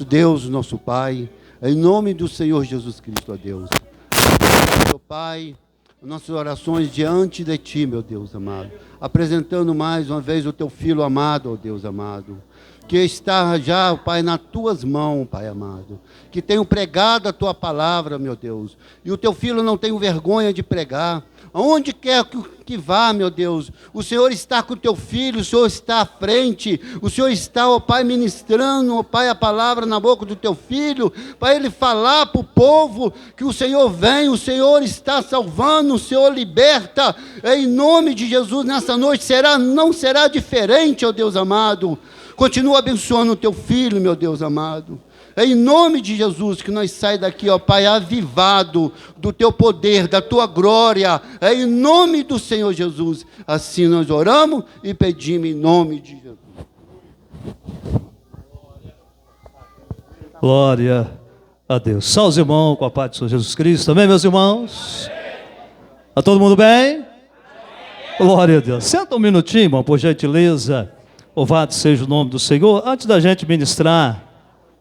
Deus, nosso Pai, em nome do Senhor Jesus Cristo, ó Deus. Meu Pai, nossas orações diante de Ti, meu Deus amado, apresentando mais uma vez o Teu Filho amado, ó Deus amado, que está já, Pai, nas Tuas mãos, Pai amado, que tenho pregado a Tua palavra, meu Deus, e o Teu Filho não tem vergonha de pregar, aonde quer que vá, meu Deus, o Senhor está com o Teu Filho, o Senhor está à frente, o Senhor está, ó Pai, ministrando, ó Pai, a palavra na boca do Teu Filho, para Ele falar para o povo que o Senhor vem, o Senhor está salvando, o Senhor liberta, em nome de Jesus, nessa noite não será diferente, ó Deus amado. Continua abençoando o Teu Filho, meu Deus amado. É em nome de Jesus que nós saímos daqui, ó Pai, avivado do Teu poder, da Tua glória. É em nome do Senhor Jesus. Assim nós oramos e pedimos em nome de Jesus. Glória a Deus. Salve os irmãos com a paz do Senhor Jesus Cristo. Amém, meus irmãos? Está todo mundo bem? Glória a Deus. Senta um minutinho, irmão, por gentileza. Louvado seja o nome do Senhor. Antes da gente ministrar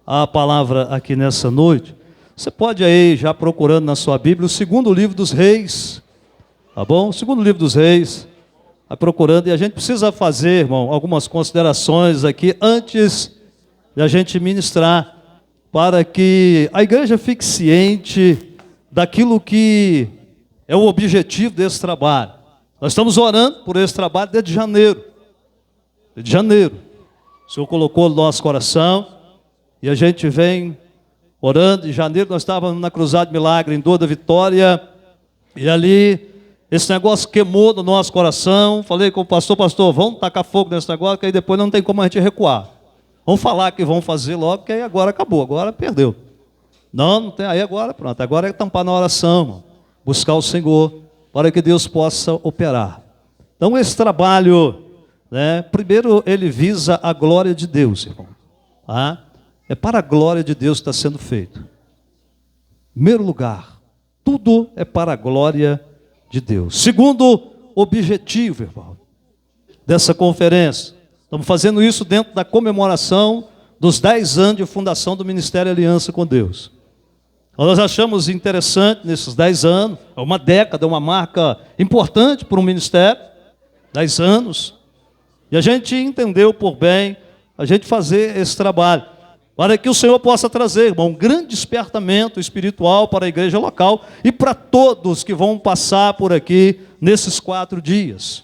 a palavra aqui nessa noite, você pode aí, já procurando na sua Bíblia, o segundo livro dos Reis, tá bom? O segundo livro dos Reis, vai procurando, e a gente precisa fazer, irmão, algumas considerações aqui, antes de a gente ministrar, para que a igreja fique ciente daquilo que é o objetivo desse trabalho. Nós estamos orando por esse trabalho desde janeiro. De janeiro, o Senhor colocou no nosso coração e a gente vem orando. Em janeiro nós estávamos na Cruzada de Milagre em Dor da Vitória e ali esse negócio queimou no nosso coração. Falei com o pastor, vamos tacar fogo nesse negócio, que aí depois não tem como a gente recuar. Vamos falar que vão fazer logo, que aí agora acabou, agora perdeu. Não tem, aí agora pronto, agora é tampar na oração, irmão, buscar o Senhor para que Deus possa operar. Então esse trabalho, primeiro ele visa a glória de Deus, irmão. Tá? É para a glória de Deus que está sendo feito. Em primeiro lugar, tudo é para a glória de Deus. Segundo objetivo, irmão, dessa conferência, estamos fazendo isso dentro da comemoração dos 10 anos de fundação do Ministério Aliança com Deus. Nós achamos interessante nesses 10 anos, é uma década, é uma marca importante para um ministério, 10 anos, e a gente entendeu por bem a gente fazer esse trabalho, para que o Senhor possa trazer, irmão, um grande despertamento espiritual para a igreja local e para todos que vão passar por aqui nesses 4 dias.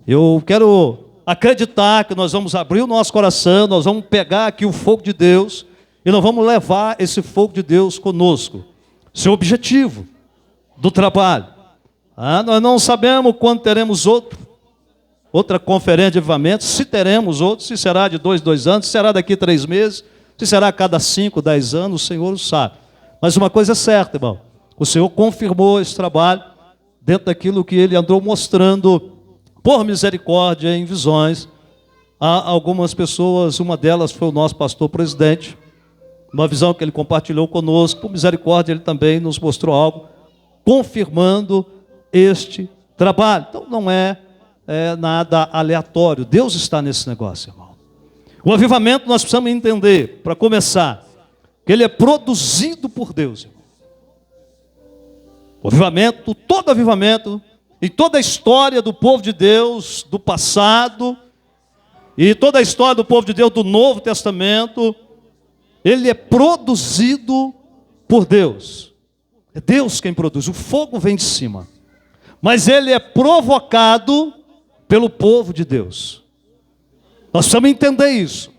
Eu quero acreditar que nós vamos abrir o nosso coração, nós vamos pegar aqui o fogo de Deus e nós vamos levar esse fogo de Deus conosco. Esse é o objetivo do trabalho. Nós não sabemos quando teremos outra conferência de avivamento, se teremos outro, se será de 2 anos, se será daqui 3 meses, se será a cada 5, 10 anos, o Senhor o sabe. Mas uma coisa é certa, irmão, o Senhor confirmou esse trabalho dentro daquilo que Ele andou mostrando por misericórdia em visões a algumas pessoas. Uma delas foi o nosso pastor presidente, uma visão que ele compartilhou conosco. Por misericórdia ele também nos mostrou algo confirmando este trabalho. Então não é nada aleatório. Deus está nesse negócio, irmão. O avivamento nós precisamos entender, para começar, que ele é produzido por Deus, irmão. O avivamento, todo avivamento, e toda a história do povo de Deus, do passado, e toda a história do povo de Deus do Novo Testamento, ele é produzido por Deus. É Deus quem produz, o fogo vem de cima. Mas ele é provocado pelo povo de Deus. Nós precisamos entender isso.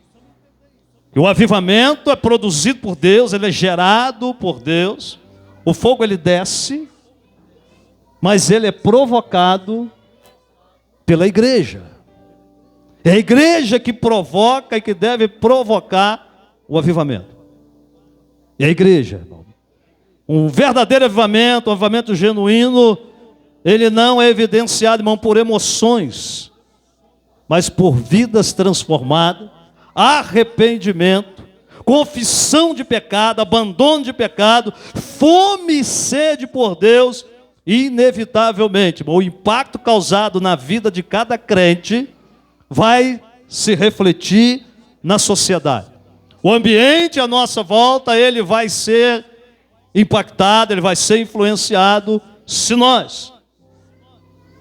Que o avivamento é produzido por Deus, ele é gerado por Deus. O fogo ele desce, mas ele é provocado pela igreja. É a igreja que provoca e que deve provocar o avivamento. E a igreja, irmão, um verdadeiro avivamento, um avivamento genuíno, ele não é evidenciado, irmão, por emoções, mas por vidas transformadas, arrependimento, confissão de pecado, abandono de pecado, fome e sede por Deus. Inevitavelmente, irmão, o impacto causado na vida de cada crente vai se refletir na sociedade. O ambiente à nossa volta, ele vai ser impactado, ele vai ser influenciado se nós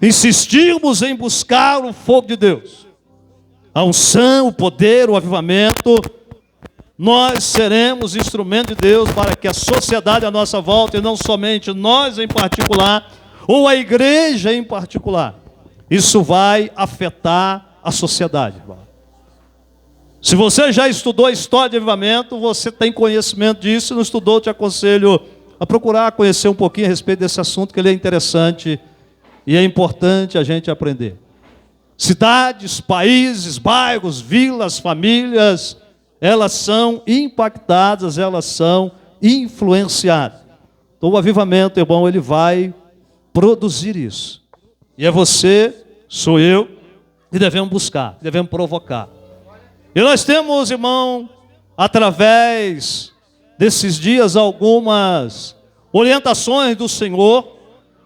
insistirmos em buscar o fogo de Deus. A unção, o poder, o avivamento, nós seremos instrumento de Deus para que a sociedade à nossa volta, e não somente nós em particular, ou a igreja em particular, isso vai afetar a sociedade. Se você já estudou a história de avivamento, você tem conhecimento disso. Se não estudou, te aconselho a procurar conhecer um pouquinho a respeito desse assunto, que ele é interessante e é importante a gente aprender. Cidades, países, bairros, vilas, famílias, elas são impactadas, elas são influenciadas. Então o avivamento, irmão, ele vai produzir isso. E é você, sou eu, que devemos buscar, devemos provocar. E nós temos, irmão, através desses dias, algumas orientações do Senhor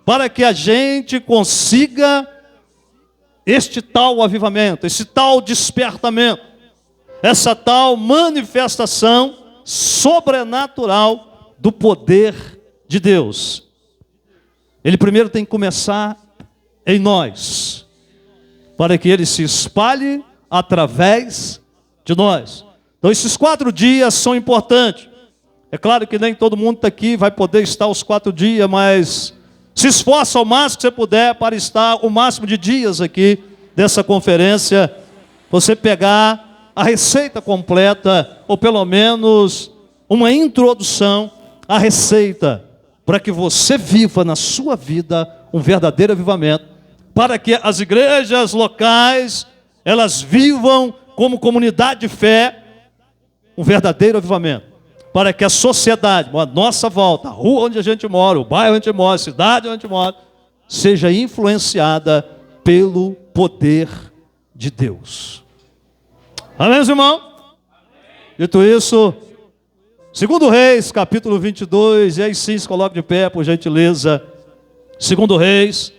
para que a gente consiga este tal avivamento, esse tal despertamento, essa tal manifestação sobrenatural do poder de Deus. Ele primeiro tem que começar em nós, para que ele se espalhe através de nós. Então esses 4 dias são importantes. É claro que nem todo mundo está aqui, vai poder estar os 4 dias, mas se esforça ao máximo que você puder para estar o máximo de dias aqui dessa conferência, você pegar a receita completa, ou pelo menos uma introdução à receita, para que você viva na sua vida um verdadeiro avivamento, para que as igrejas locais, elas vivam como comunidade de fé, um verdadeiro avivamento, para que a sociedade, a nossa volta, a rua onde a gente mora, o bairro onde a gente mora, a cidade onde a gente mora, seja influenciada pelo poder de Deus. Amém, irmão? Dito isso, 2 Reis, capítulo 22, e aí sim se coloque de pé, por gentileza. 2 Reis,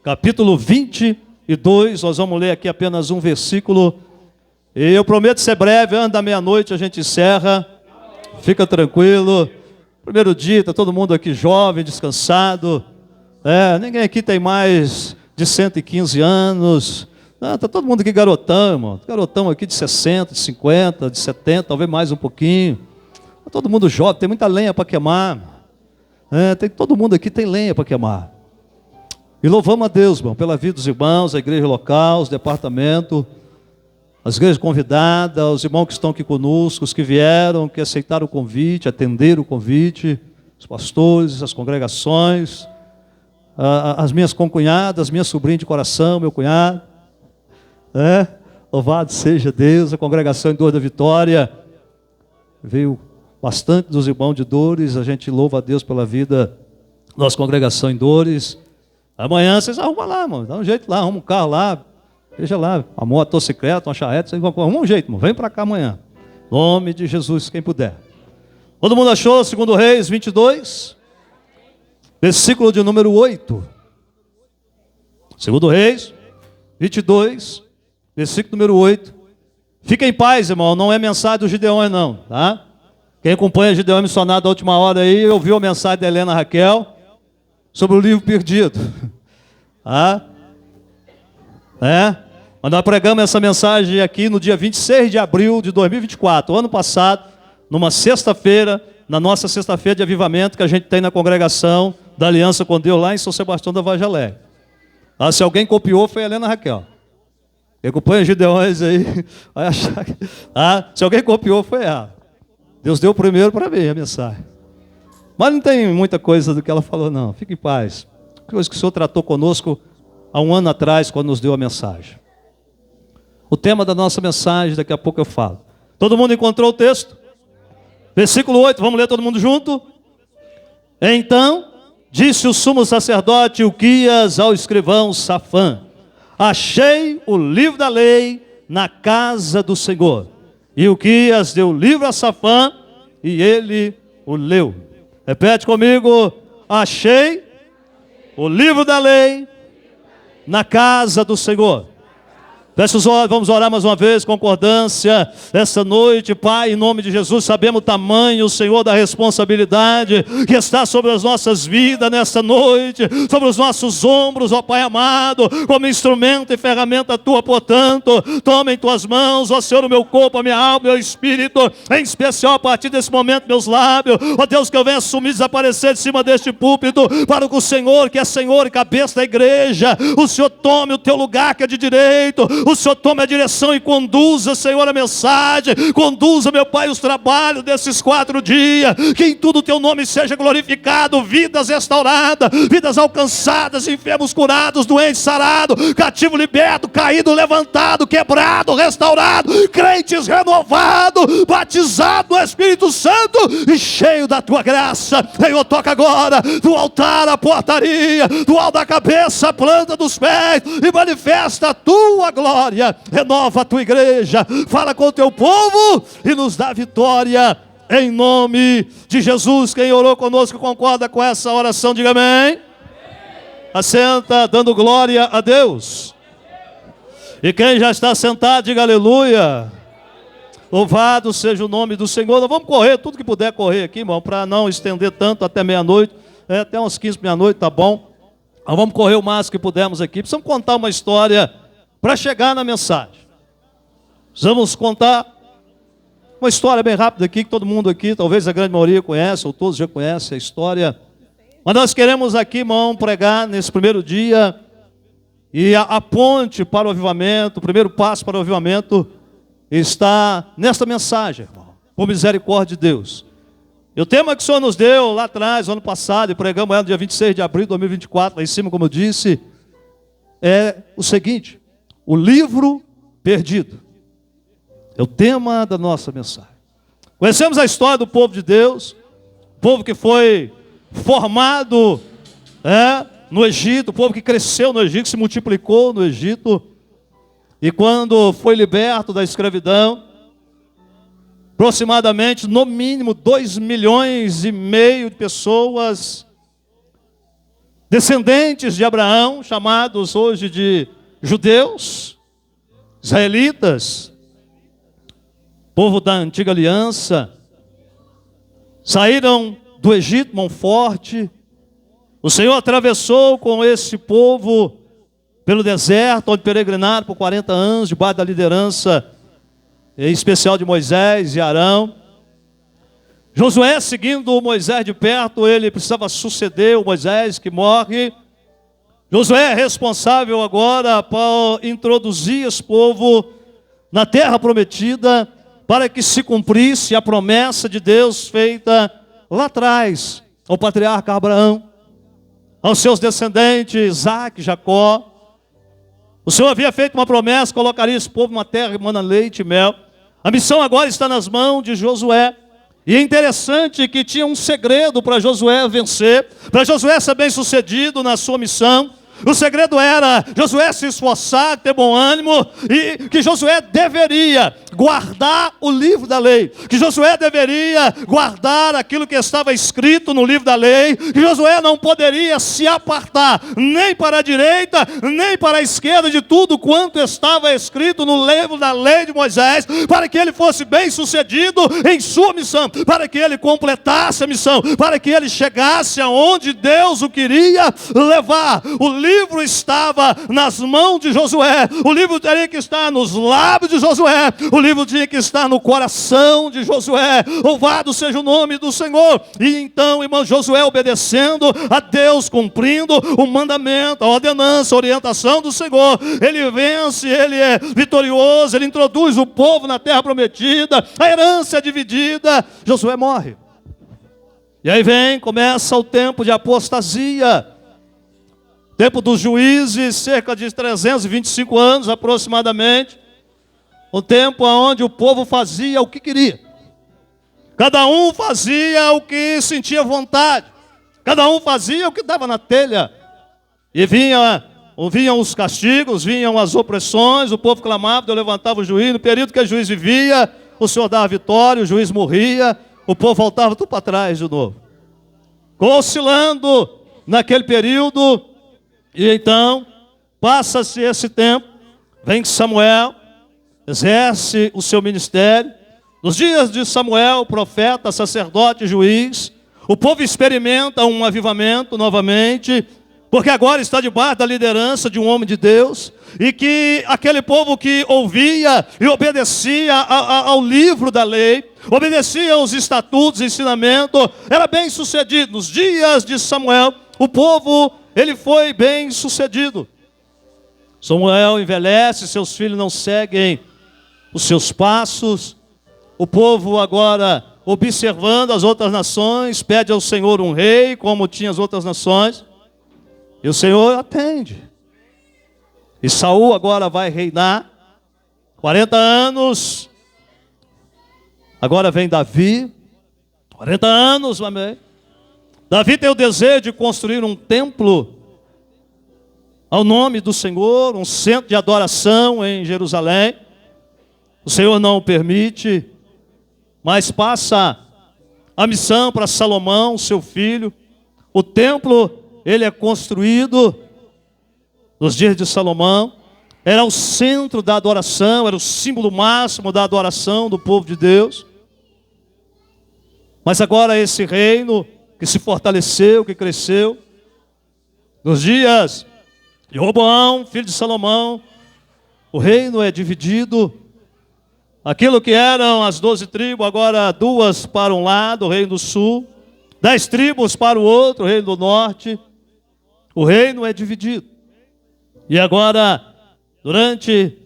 capítulo 22, nós vamos ler aqui apenas um versículo. E eu prometo ser breve, antes da meia-noite a gente encerra. Fica tranquilo. Primeiro dia, está todo mundo aqui jovem, descansado. Ninguém aqui tem mais de 115 anos. Está todo mundo aqui garotão, irmão. Garotão aqui de 60, de 50, de 70, talvez mais um pouquinho. Está todo mundo jovem, tem muita lenha para queimar. Todo mundo aqui tem lenha para queimar. E louvamos a Deus, irmão, pela vida dos irmãos, a igreja local, os departamentos, as igrejas convidadas, os irmãos que estão aqui conosco, os que vieram, que aceitaram o convite, atenderam o convite, os pastores, as congregações, as minhas concunhadas, minha sobrinha de coração, meu cunhado. Louvado seja Deus, a congregação em Dor da Vitória. Veio bastante dos irmãos de Dores, a gente louva a Deus pela vida da nossa congregação em Dores. Amanhã vocês arrumam lá, mano, dá um jeito lá, arruma um carro lá, veja lá, uma motocicleta, uma charrete, vocês vão arrumar um jeito, mano, vem para cá amanhã. Em nome de Jesus, quem puder. Todo mundo achou 2 Reis 22, versículo de número 8. 2 Reis 22, versículo número 8. Fica em paz, irmão, não é mensagem dos Gideões não, tá? Quem acompanha Gideão Missionário da última hora aí, ouviu a mensagem da Helena Raquel sobre o livro perdido. Mas nós pregamos essa mensagem aqui no dia 26 de abril de 2024, ano passado, numa sexta-feira, na nossa sexta-feira de avivamento que a gente tem na congregação da Aliança com Deus lá em São Sebastião da Varjalé. Se alguém copiou, foi a Helena Raquel. Quem acompanha Gideões aí, vai achar que... se alguém copiou, foi ela. Deus deu primeiro para mim a mensagem. Mas não tem muita coisa do que ela falou, não. Fique em paz. Coisa que o Senhor tratou conosco há um ano atrás, quando nos deu a mensagem. O tema da nossa mensagem, daqui a pouco eu falo. Todo mundo encontrou o texto? Versículo 8, vamos ler todo mundo junto? Então, disse o sumo sacerdote Ilquias ao escrivão Safã: achei o livro da lei na casa do Senhor. E Ilquias deu o livro a Safã e ele o leu. Repete comigo: achei o livro da lei na casa do Senhor. Feche os olhos, vamos orar mais uma vez, concordância. Esta noite, Pai, em nome de Jesus, sabemos o tamanho, Senhor, da responsabilidade que está sobre as nossas vidas nesta noite, sobre os nossos ombros, ó Pai amado, como instrumento e ferramenta Tua, portanto, toma em Tuas mãos, ó Senhor, o meu corpo, a minha alma, o meu espírito, em especial a partir desse momento, meus lábios, ó Deus, que eu venha assumir, desaparecer de cima deste púlpito, para que o Senhor, que é Senhor e cabeça da igreja, o Senhor tome o Teu lugar que é de direito, o Senhor tome a direção e conduza, Senhor, a mensagem, conduza, meu Pai, os trabalhos desses 4 dias, que em tudo o Teu nome seja glorificado, vidas restauradas, vidas alcançadas, enfermos curados, doentes sarados, cativo liberto, caído levantado, quebrado, restaurado, crentes renovados, batizados no Espírito Santo e cheio da Tua graça. Senhor, toca agora do altar a portaria, do alto da cabeça a planta dos pés e manifesta a Tua glória. Renova a Tua igreja, fala com o Teu povo e nos dá vitória em nome de Jesus. Quem orou conosco concorda com essa oração, diga amém. Assenta, dando glória a Deus. E quem já está sentado, diga aleluia. Louvado seja o nome do Senhor. Nós vamos correr tudo que puder correr aqui, irmão, para não estender tanto até meia-noite. Até uns 15 meia-noite, tá bom. Nós vamos correr o máximo que pudermos aqui. Precisamos contar uma história para chegar na mensagem. Precisamos contar uma história bem rápida aqui, que todo mundo aqui, talvez a grande maioria conhece, ou todos já conhecem a história. Mas nós queremos aqui, irmão, pregar nesse primeiro dia. E a ponte para o avivamento, o primeiro passo para o avivamento está nesta mensagem, irmão, por misericórdia de Deus. E o tema que o Senhor nos deu lá atrás, ano passado, e pregamos no dia 26 de abril de 2024, lá em cima, como eu disse, é o seguinte: o livro perdido. É o tema da nossa mensagem. Conhecemos a história do povo de Deus, povo que foi formado no Egito, o povo que cresceu no Egito, que se multiplicou no Egito, e quando foi liberto da escravidão, aproximadamente, no mínimo, 2,5 milhões de pessoas, descendentes de Abraão, chamados hoje de judeus, israelitas, povo da antiga aliança, saíram do Egito, mão forte. O Senhor atravessou com esse povo pelo deserto, onde peregrinaram por 40 anos, debaixo da liderança, em especial de Moisés e Arão. Josué, seguindo Moisés de perto, ele precisava suceder o Moisés que morre. Josué é responsável agora por introduzir esse povo na terra prometida, para que se cumprisse a promessa de Deus feita lá atrás ao patriarca Abraão, aos seus descendentes Isaac, Jacó. O Senhor havia feito uma promessa, colocaria esse povo numa terra que mana leite e mel. A missão agora está nas mãos de Josué. E é interessante que tinha um segredo para Josué vencer, para Josué ser bem sucedido na sua missão. O segredo era Josué se esforçar, ter bom ânimo, e que Josué deveria guardar o livro da lei, que Josué deveria guardar aquilo que estava escrito no livro da lei, que Josué não poderia se apartar nem para a direita, nem para a esquerda de tudo quanto estava escrito no livro da lei de Moisés, para que ele fosse bem sucedido em sua missão, para que ele completasse a missão, para que ele chegasse aonde Deus o queria levar. O livro estava nas mãos de Josué, o livro teria que estar nos lábios de Josué, o livro tinha que estar no coração de Josué. Louvado seja o nome do Senhor. E então, irmão, Josué obedecendo a Deus, cumprindo o mandamento, a ordenança, a orientação do Senhor, ele vence, ele é vitorioso, ele introduz o povo na terra prometida, a herança é dividida. Josué morre. E aí começa o tempo de apostasia. Tempo dos juízes, cerca de 325 anos aproximadamente. Um tempo onde o povo fazia o que queria. Cada um fazia o que sentia vontade. Cada um fazia o que dava na telha. E vinham os castigos, vinham as opressões, o povo clamava, Deus levantava o juiz. No período que o juiz vivia, o Senhor dava vitória, o juiz morria, o povo voltava tudo para trás de novo. Oscilando naquele período. E então, passa-se esse tempo, vem Samuel, exerce o seu ministério. Nos dias de Samuel, profeta, sacerdote, juiz, o povo experimenta um avivamento novamente, porque agora está debaixo da liderança de um homem de Deus, e que aquele povo que ouvia e obedecia ao livro da lei, obedecia aos estatutos e ensinamentos, era bem sucedido. Nos dias de Samuel, o povo, ele foi bem sucedido. Samuel envelhece, seus filhos não seguem os seus passos. O povo agora, observando as outras nações, pede ao Senhor um rei, como tinha as outras nações. E o Senhor atende. E Saul agora vai reinar 40 anos. Agora vem Davi, 40 anos, amém. Davi tem o desejo de construir um templo ao nome do Senhor, um centro de adoração em Jerusalém. O Senhor não o permite, mas passa a missão para Salomão, seu filho. O templo, ele é construído nos dias de Salomão. Era o centro da adoração, era o símbolo máximo da adoração do povo de Deus. Mas agora esse reino que se fortaleceu, que cresceu, nos dias de Roboão, filho de Salomão, o reino é dividido. Aquilo que eram as 12 tribos, agora 2 para um lado, o reino do sul, 10 tribos para o outro, o reino do norte. O reino é dividido. E agora, durante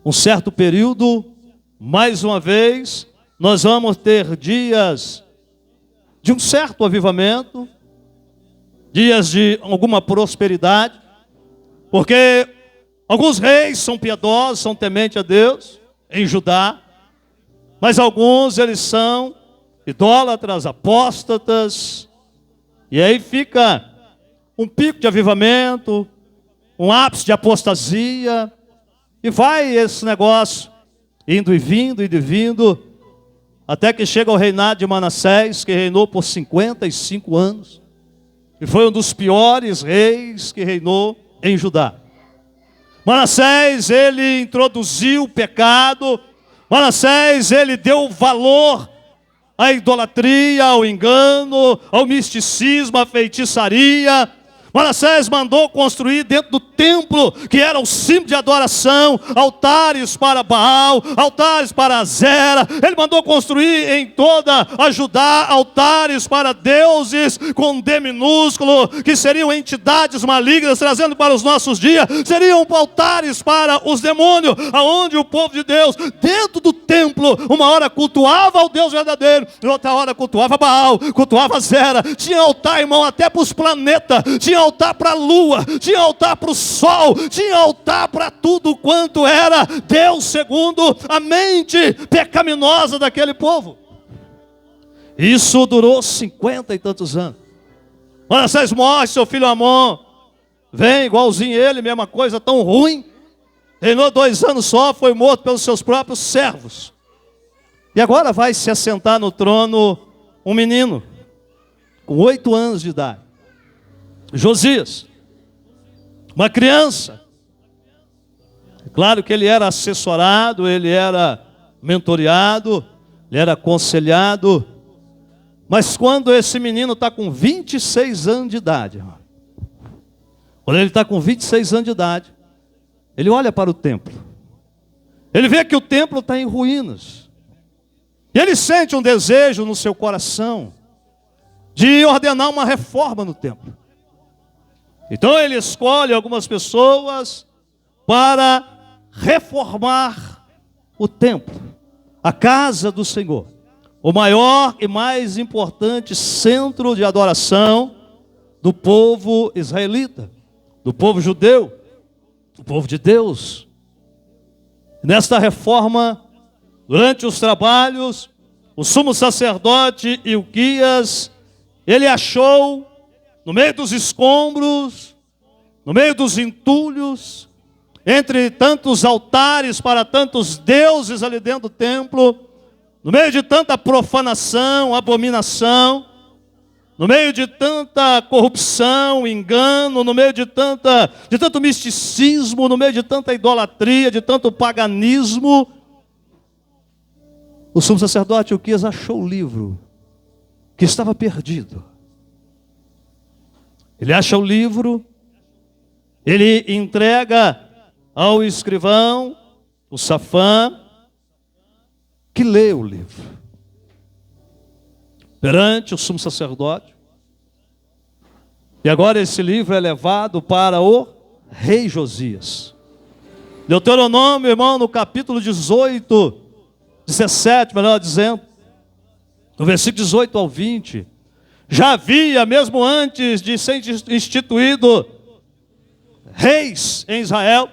um certo período, mais uma vez, nós vamos ter dias de um certo avivamento, dias de alguma prosperidade, porque alguns reis são piedosos, são tementes a Deus, em Judá, mas alguns eles são idólatras, apóstatas, e aí fica um pico de avivamento, um ápice de apostasia, e vai esse negócio indo e vindo, até que chega ao reinado de Manassés, que reinou por 55 anos, e foi um dos piores reis que reinou em Judá. Manassés, ele introduziu o pecado. Manassés, ele deu valor à idolatria, ao engano, ao misticismo, à feitiçaria. Manassés mandou construir dentro do templo, que era o símbolo de adoração, altares para Baal, altares para Azera. Ele mandou construir em toda a Judá altares para deuses com D minúsculo, que seriam entidades malignas, trazendo para os nossos dias, seriam altares para os demônios, aonde o povo de Deus, dentro do templo, uma hora cultuava ao Deus verdadeiro, e outra hora cultuava Baal, cultuava Azera. Tinha altar, irmão, até para os planetas, tinha altar para a lua, tinha altar para o sol, tinha altar para tudo quanto era Deus, segundo a mente pecaminosa daquele povo. Isso durou 50 e tantos anos. Manassés morre, seu filho Amon vem igualzinho ele, mesma coisa, tão ruim, reinou 2 anos só, foi morto pelos seus próprios servos. E agora vai se assentar no trono um menino com 8 anos de idade, Josias, uma criança. É claro que ele era assessorado, ele era mentoreado, ele era aconselhado, mas quando esse menino está com 26 anos de idade, quando ele está com 26 anos de idade, ele olha para o templo, ele vê que o templo está em ruínas, e ele sente um desejo no seu coração de ordenar uma reforma no templo. Então ele escolhe algumas pessoas para reformar o templo, a casa do Senhor, o maior e mais importante centro de adoração do povo israelita, do povo judeu, do povo de Deus. Nesta reforma, durante os trabalhos, o sumo sacerdote Ilquias, ele achou no meio dos escombros, no meio dos entulhos, entre tantos altares para tantos deuses ali dentro do templo, no meio de tanta profanação, abominação, no meio de tanta corrupção, engano, no meio de tanto misticismo, no meio de tanta idolatria, de tanto paganismo, o sumo sacerdote Ilquias achou o livro que estava perdido. Ele acha o livro, ele entrega ao escrivão, o Safã, que lê o livro perante o sumo sacerdote. E agora esse livro é levado para o rei Josias. Deuteronômio, irmão, no capítulo 17, melhor dizendo, no versículo 18 ao 20, já havia, mesmo antes de ser instituído reis em Israel,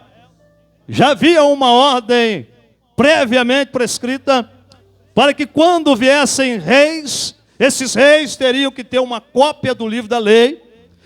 já havia uma ordem previamente prescrita para que quando viessem reis, esses reis teriam que ter uma cópia do livro da lei,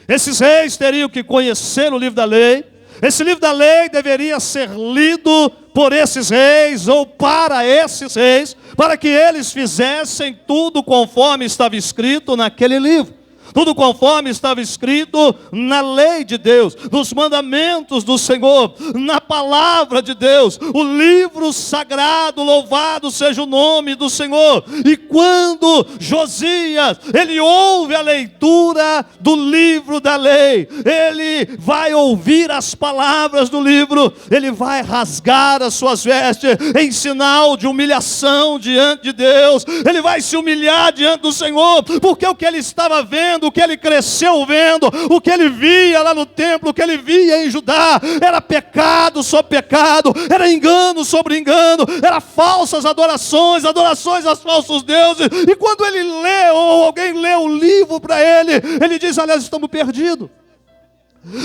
esses reis teriam que conhecer o livro da lei, esse livro da lei deveria ser lido por esses reis ou para esses reis, para que eles fizessem tudo conforme estava escrito naquele livro. Tudo conforme estava escrito na lei de Deus, nos mandamentos do Senhor, na palavra de Deus, o livro sagrado, louvado seja o nome do Senhor. E quando Josias, ele ouve a leitura do livro da lei, ele vai ouvir as palavras do livro, ele vai rasgar as suas vestes em sinal de humilhação diante de Deus, ele vai se humilhar diante do Senhor, porque o que ele estava vendo, o que ele cresceu vendo, o que ele via lá no templo, o que ele via em Judá, era pecado sobre pecado, era engano sobre engano, era falsas adorações, adorações aos falsos deuses. E quando ele lê, ou alguém lê o livro para ele, ele diz: aliás, estamos perdidos,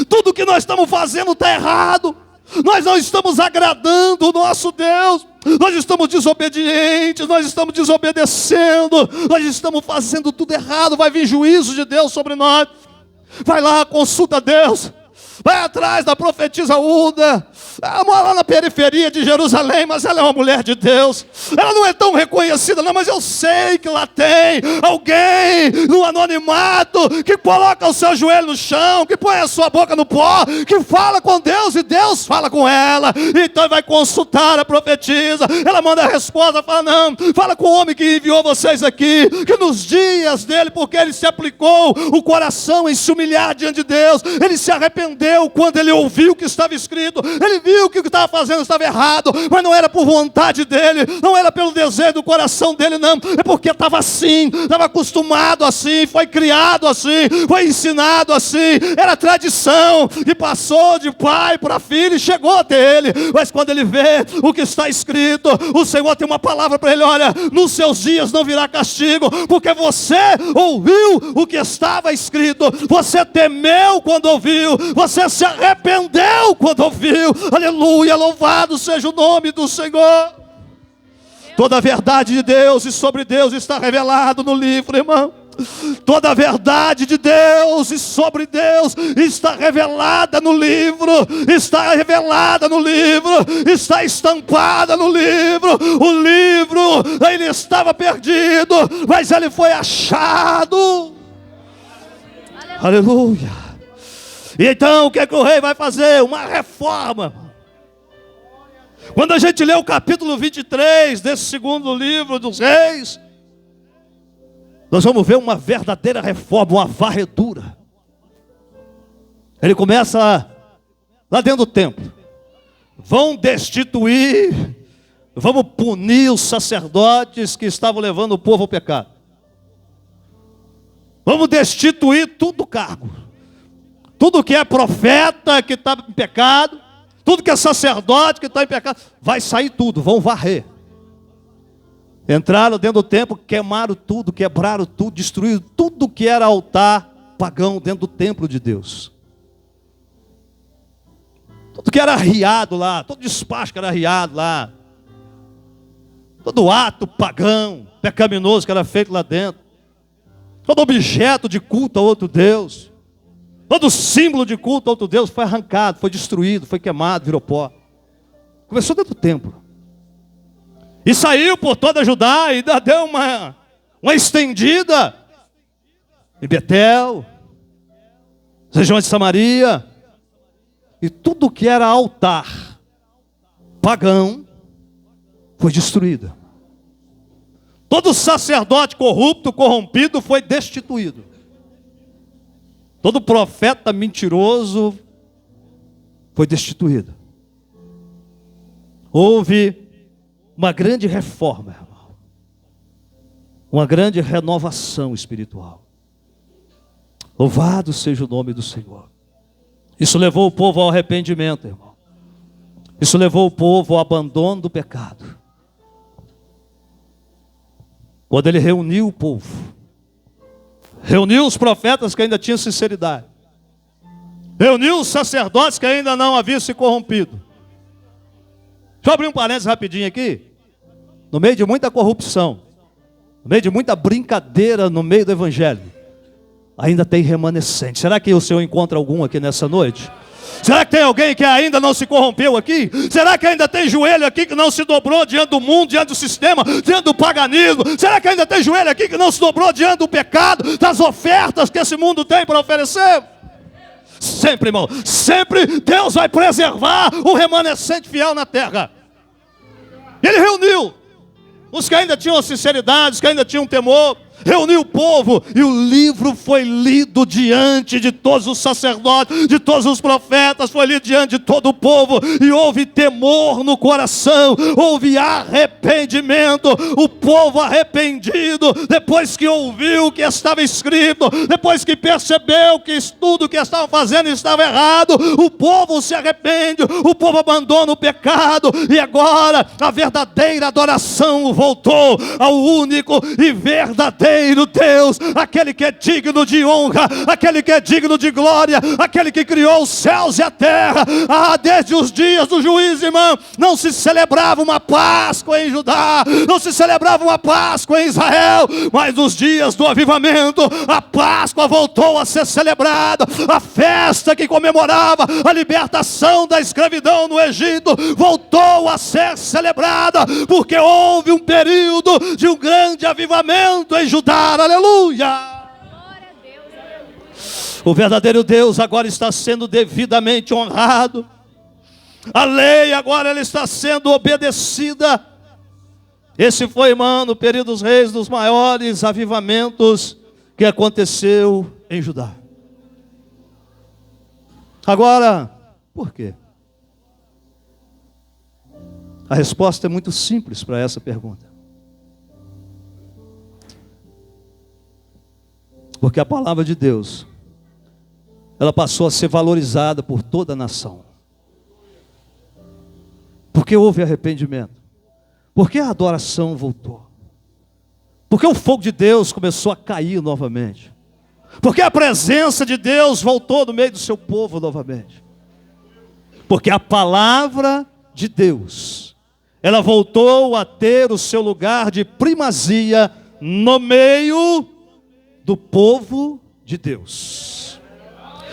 tudo que nós estamos fazendo está errado, nós não estamos agradando o nosso Deus, nós estamos desobedientes, nós estamos desobedecendo, nós estamos fazendo tudo errado, vai vir juízo de Deus sobre nós. Vai lá, consulta Deus, vai atrás da profetisa Uda, ela mora lá na periferia de Jerusalém, mas ela é uma mulher de Deus, ela não é tão reconhecida não, mas eu sei que lá tem alguém no anonimato, que coloca o seu joelho no chão, que põe a sua boca no pó, que fala com Deus e Deus fala com ela. Então vai consultar a profetisa, ela manda a resposta, fala: não, fala com o homem que enviou vocês aqui, que nos dias dele, porque ele se aplicou o coração em se humilhar diante de Deus, ele se arrependeu quando ele ouviu o que estava escrito, ele viu que o que estava fazendo estava errado, mas não era por vontade dele, não era pelo desejo do coração dele, não, é porque estava assim, estava acostumado assim, foi criado assim, foi ensinado assim, era tradição, e passou de pai para filho, e chegou até ele. Mas quando ele vê o que está escrito, o Senhor tem uma palavra para ele: olha, nos seus dias não virá castigo, porque você ouviu o que estava escrito, você temeu quando ouviu, você se arrependeu quando ouviu. Aleluia, louvado seja o nome do Senhor. Toda a verdade de Deus e sobre Deus está revelado no livro, irmão. Toda a verdade de Deus e sobre Deus está revelada no livro, está revelada no livro, está estampada no livro. O livro, ele estava perdido, mas ele foi achado. Aleluia. E então o que é que o rei vai fazer? Uma reforma. Quando a gente lê o capítulo 23 desse segundo livro dos reis, nós vamos ver uma verdadeira reforma, uma varredura. Ele começa lá dentro do templo. Vão destituir, vamos punir os sacerdotes que estavam levando o povo ao pecado. Vamos destituir tudo o cargo. Tudo que é profeta que está em pecado, tudo que é sacerdote que está em pecado, vai sair tudo, vão varrer. Entraram dentro do templo, queimaram tudo, quebraram tudo, destruíram tudo que era altar pagão dentro do templo de Deus. Tudo que era arriado lá, todo despacho que era arriado lá, todo ato pagão, pecaminoso que era feito lá dentro, todo objeto de culto a outro Deus, todo símbolo de culto a outro Deus foi arrancado, foi destruído, foi queimado, virou pó. Começou dentro do templo. E saiu por toda Judá e deu uma estendida em Betel, nas regiões de Samaria, e tudo que era altar pagão foi destruído. Todo sacerdote corrupto, corrompido foi destituído. Todo profeta mentiroso foi destituído. Houve uma grande reforma, irmão. Uma grande renovação espiritual. Louvado seja o nome do Senhor. Isso levou o povo ao arrependimento, irmão. Isso levou o povo ao abandono do pecado. Quando ele reuniu o povo, reuniu os profetas que ainda tinham sinceridade, reuniu os sacerdotes que ainda não haviam se corrompido. Deixa eu abrir um parênteses rapidinho aqui. No meio de muita corrupção, no meio de muita brincadeira no meio do evangelho, ainda tem remanescente. Será que o Senhor encontra algum aqui nessa noite? Será que tem alguém que ainda não se corrompeu aqui? Será que ainda tem joelho aqui que não se dobrou diante do mundo, diante do sistema, diante do paganismo? Será que ainda tem joelho aqui que não se dobrou diante do pecado, das ofertas que esse mundo tem para oferecer? Sempre, irmão, sempre Deus vai preservar o remanescente fiel na terra. Ele reuniu os que ainda tinham sinceridade, os que ainda tinham temor, reuniu o povo, e o livro foi lido diante de todos os sacerdotes, de todos os profetas, foi lido diante de todo o povo, e houve temor no coração, houve arrependimento. O povo arrependido, depois que ouviu o que estava escrito, depois que percebeu que tudo que estavam fazendo estava errado, o povo se arrepende, o povo abandona o pecado, e agora a verdadeira adoração voltou ao único e verdadeiro Deus, aquele que é digno de honra, aquele que é digno de glória, aquele que criou os céus e a terra. Desde os dias do juízo, irmão, não se celebrava uma Páscoa em Judá, não se celebrava uma Páscoa em Israel, mas nos dias do avivamento, a Páscoa voltou a ser celebrada. A festa que comemorava a libertação da escravidão no Egito voltou a ser celebrada, porque houve um período de um grande avivamento em Judá. Aleluia! O verdadeiro Deus agora está sendo devidamente honrado. A lei agora ela está sendo obedecida. Esse foi, irmão, no período dos reis, dos maiores avivamentos que aconteceu em Judá. Agora, por quê? A resposta é muito simples para essa pergunta. Porque a palavra de Deus, ela passou a ser valorizada por toda a nação. Porque houve arrependimento. Porque a adoração voltou. Porque o fogo de Deus começou a cair novamente. Porque a presença de Deus voltou no meio do seu povo novamente. Porque a palavra de Deus, ela voltou a ter o seu lugar de primazia no meio do povo de Deus.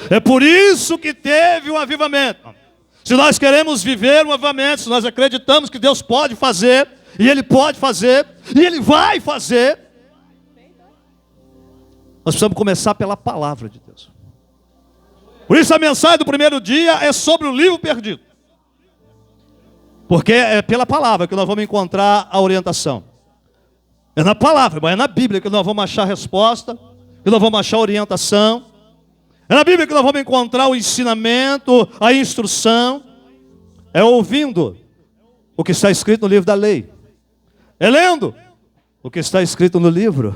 É por isso que teve um avivamento. Se nós queremos viver um avivamento, se nós acreditamos que Deus pode fazer, e Ele pode fazer, e Ele vai fazer, nós precisamos começar pela palavra de Deus. Por isso a mensagem do primeiro dia é sobre o livro perdido. Porque é pela palavra que nós vamos encontrar a orientação. É na palavra, mas é na Bíblia que nós vamos achar a resposta, que nós vamos achar a orientação. É na Bíblia que nós vamos encontrar o ensinamento, a instrução. É ouvindo o que está escrito no livro da lei. É lendo o que está escrito no livro.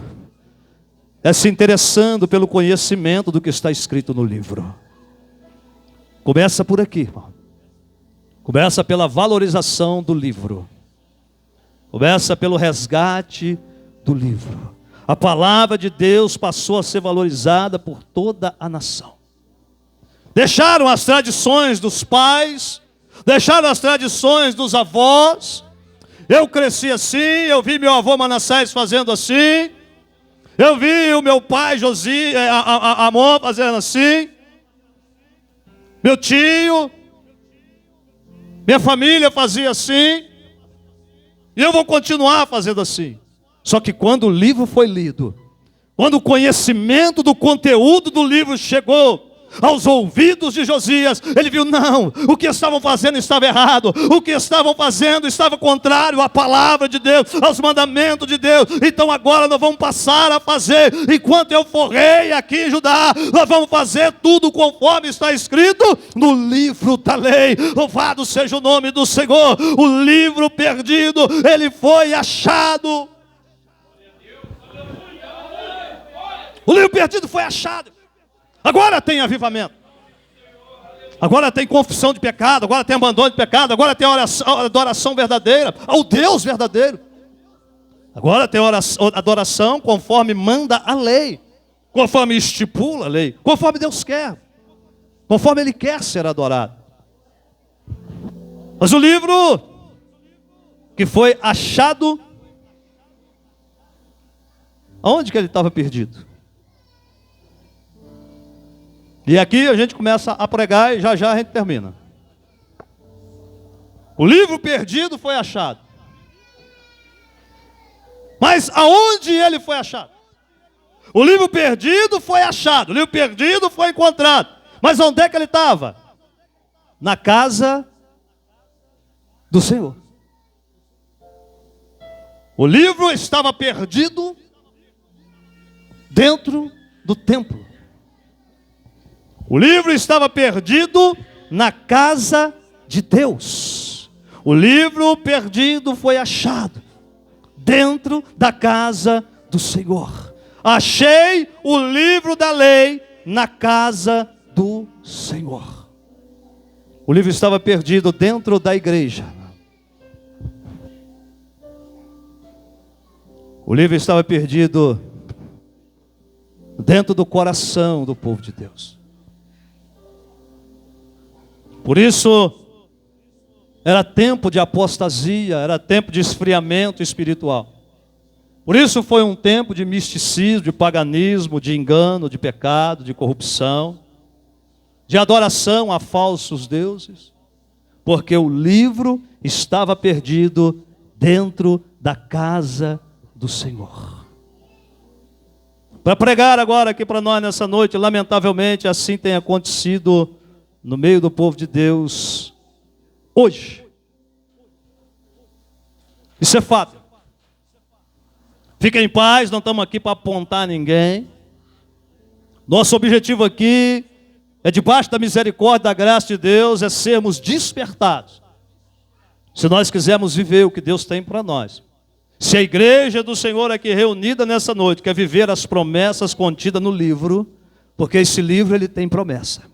É se interessando pelo conhecimento do que está escrito no livro. Começa por aqui, irmão. Começa pela valorização do livro. Começa pelo resgate do livro. A palavra de Deus passou a ser valorizada por toda a nação. Deixaram as tradições dos pais, deixaram as tradições dos avós. Eu cresci assim, eu vi meu avô Manassés fazendo assim, eu vi o meu pai Amon fazendo assim, meu tio, minha família fazia assim, e eu vou continuar fazendo assim. Só que quando o livro foi lido, Quando o conhecimento do conteúdo do livro chegou aos ouvidos de Josias, ele viu, não, o que estavam fazendo estava errado, o que estavam fazendo estava contrário à palavra de Deus, aos mandamentos de Deus. Então agora nós vamos passar a fazer, enquanto eu for rei aqui em Judá, nós vamos fazer tudo conforme está escrito no livro da lei. Louvado seja o nome do Senhor. O livro perdido, ele foi achado. O livro perdido foi achado. Agora tem avivamento. Agora tem confissão de pecado. Agora tem abandono de pecado. Agora tem adoração verdadeira ao Deus verdadeiro. Agora tem adoração conforme manda a lei, conforme estipula a lei, conforme Deus quer, conforme Ele quer ser adorado. Mas o livro que foi achado, aonde que ele estava perdido? E aqui a gente começa a pregar e já já a gente termina. O livro perdido foi achado. Mas aonde ele foi achado? O livro perdido foi achado. O livro perdido foi encontrado. Mas onde é que ele estava? Na casa do Senhor. O livro estava perdido dentro do templo. O livro estava perdido na casa de Deus. O livro perdido foi achado dentro da casa do Senhor. Achei o livro da lei na casa do Senhor. O livro estava perdido dentro da igreja. O livro estava perdido dentro do coração do povo de Deus. Por isso, era tempo de apostasia, era tempo de esfriamento espiritual. Por isso foi um tempo de misticismo, de paganismo, de engano, de pecado, de corrupção, de adoração a falsos deuses, porque o livro estava perdido dentro da casa do Senhor. Para pregar agora aqui para nós nessa noite, lamentavelmente assim tem acontecido no meio do povo de Deus hoje. Isso é fato. Fiquem em paz, não estamos aqui para apontar ninguém. Nosso objetivo aqui é, debaixo da misericórdia, da graça de Deus, é sermos despertados. Se nós quisermos viver o que Deus tem para nós. Se a igreja do Senhor aqui reunida nessa noite quer viver as promessas contidas no livro, porque esse livro ele tem promessa.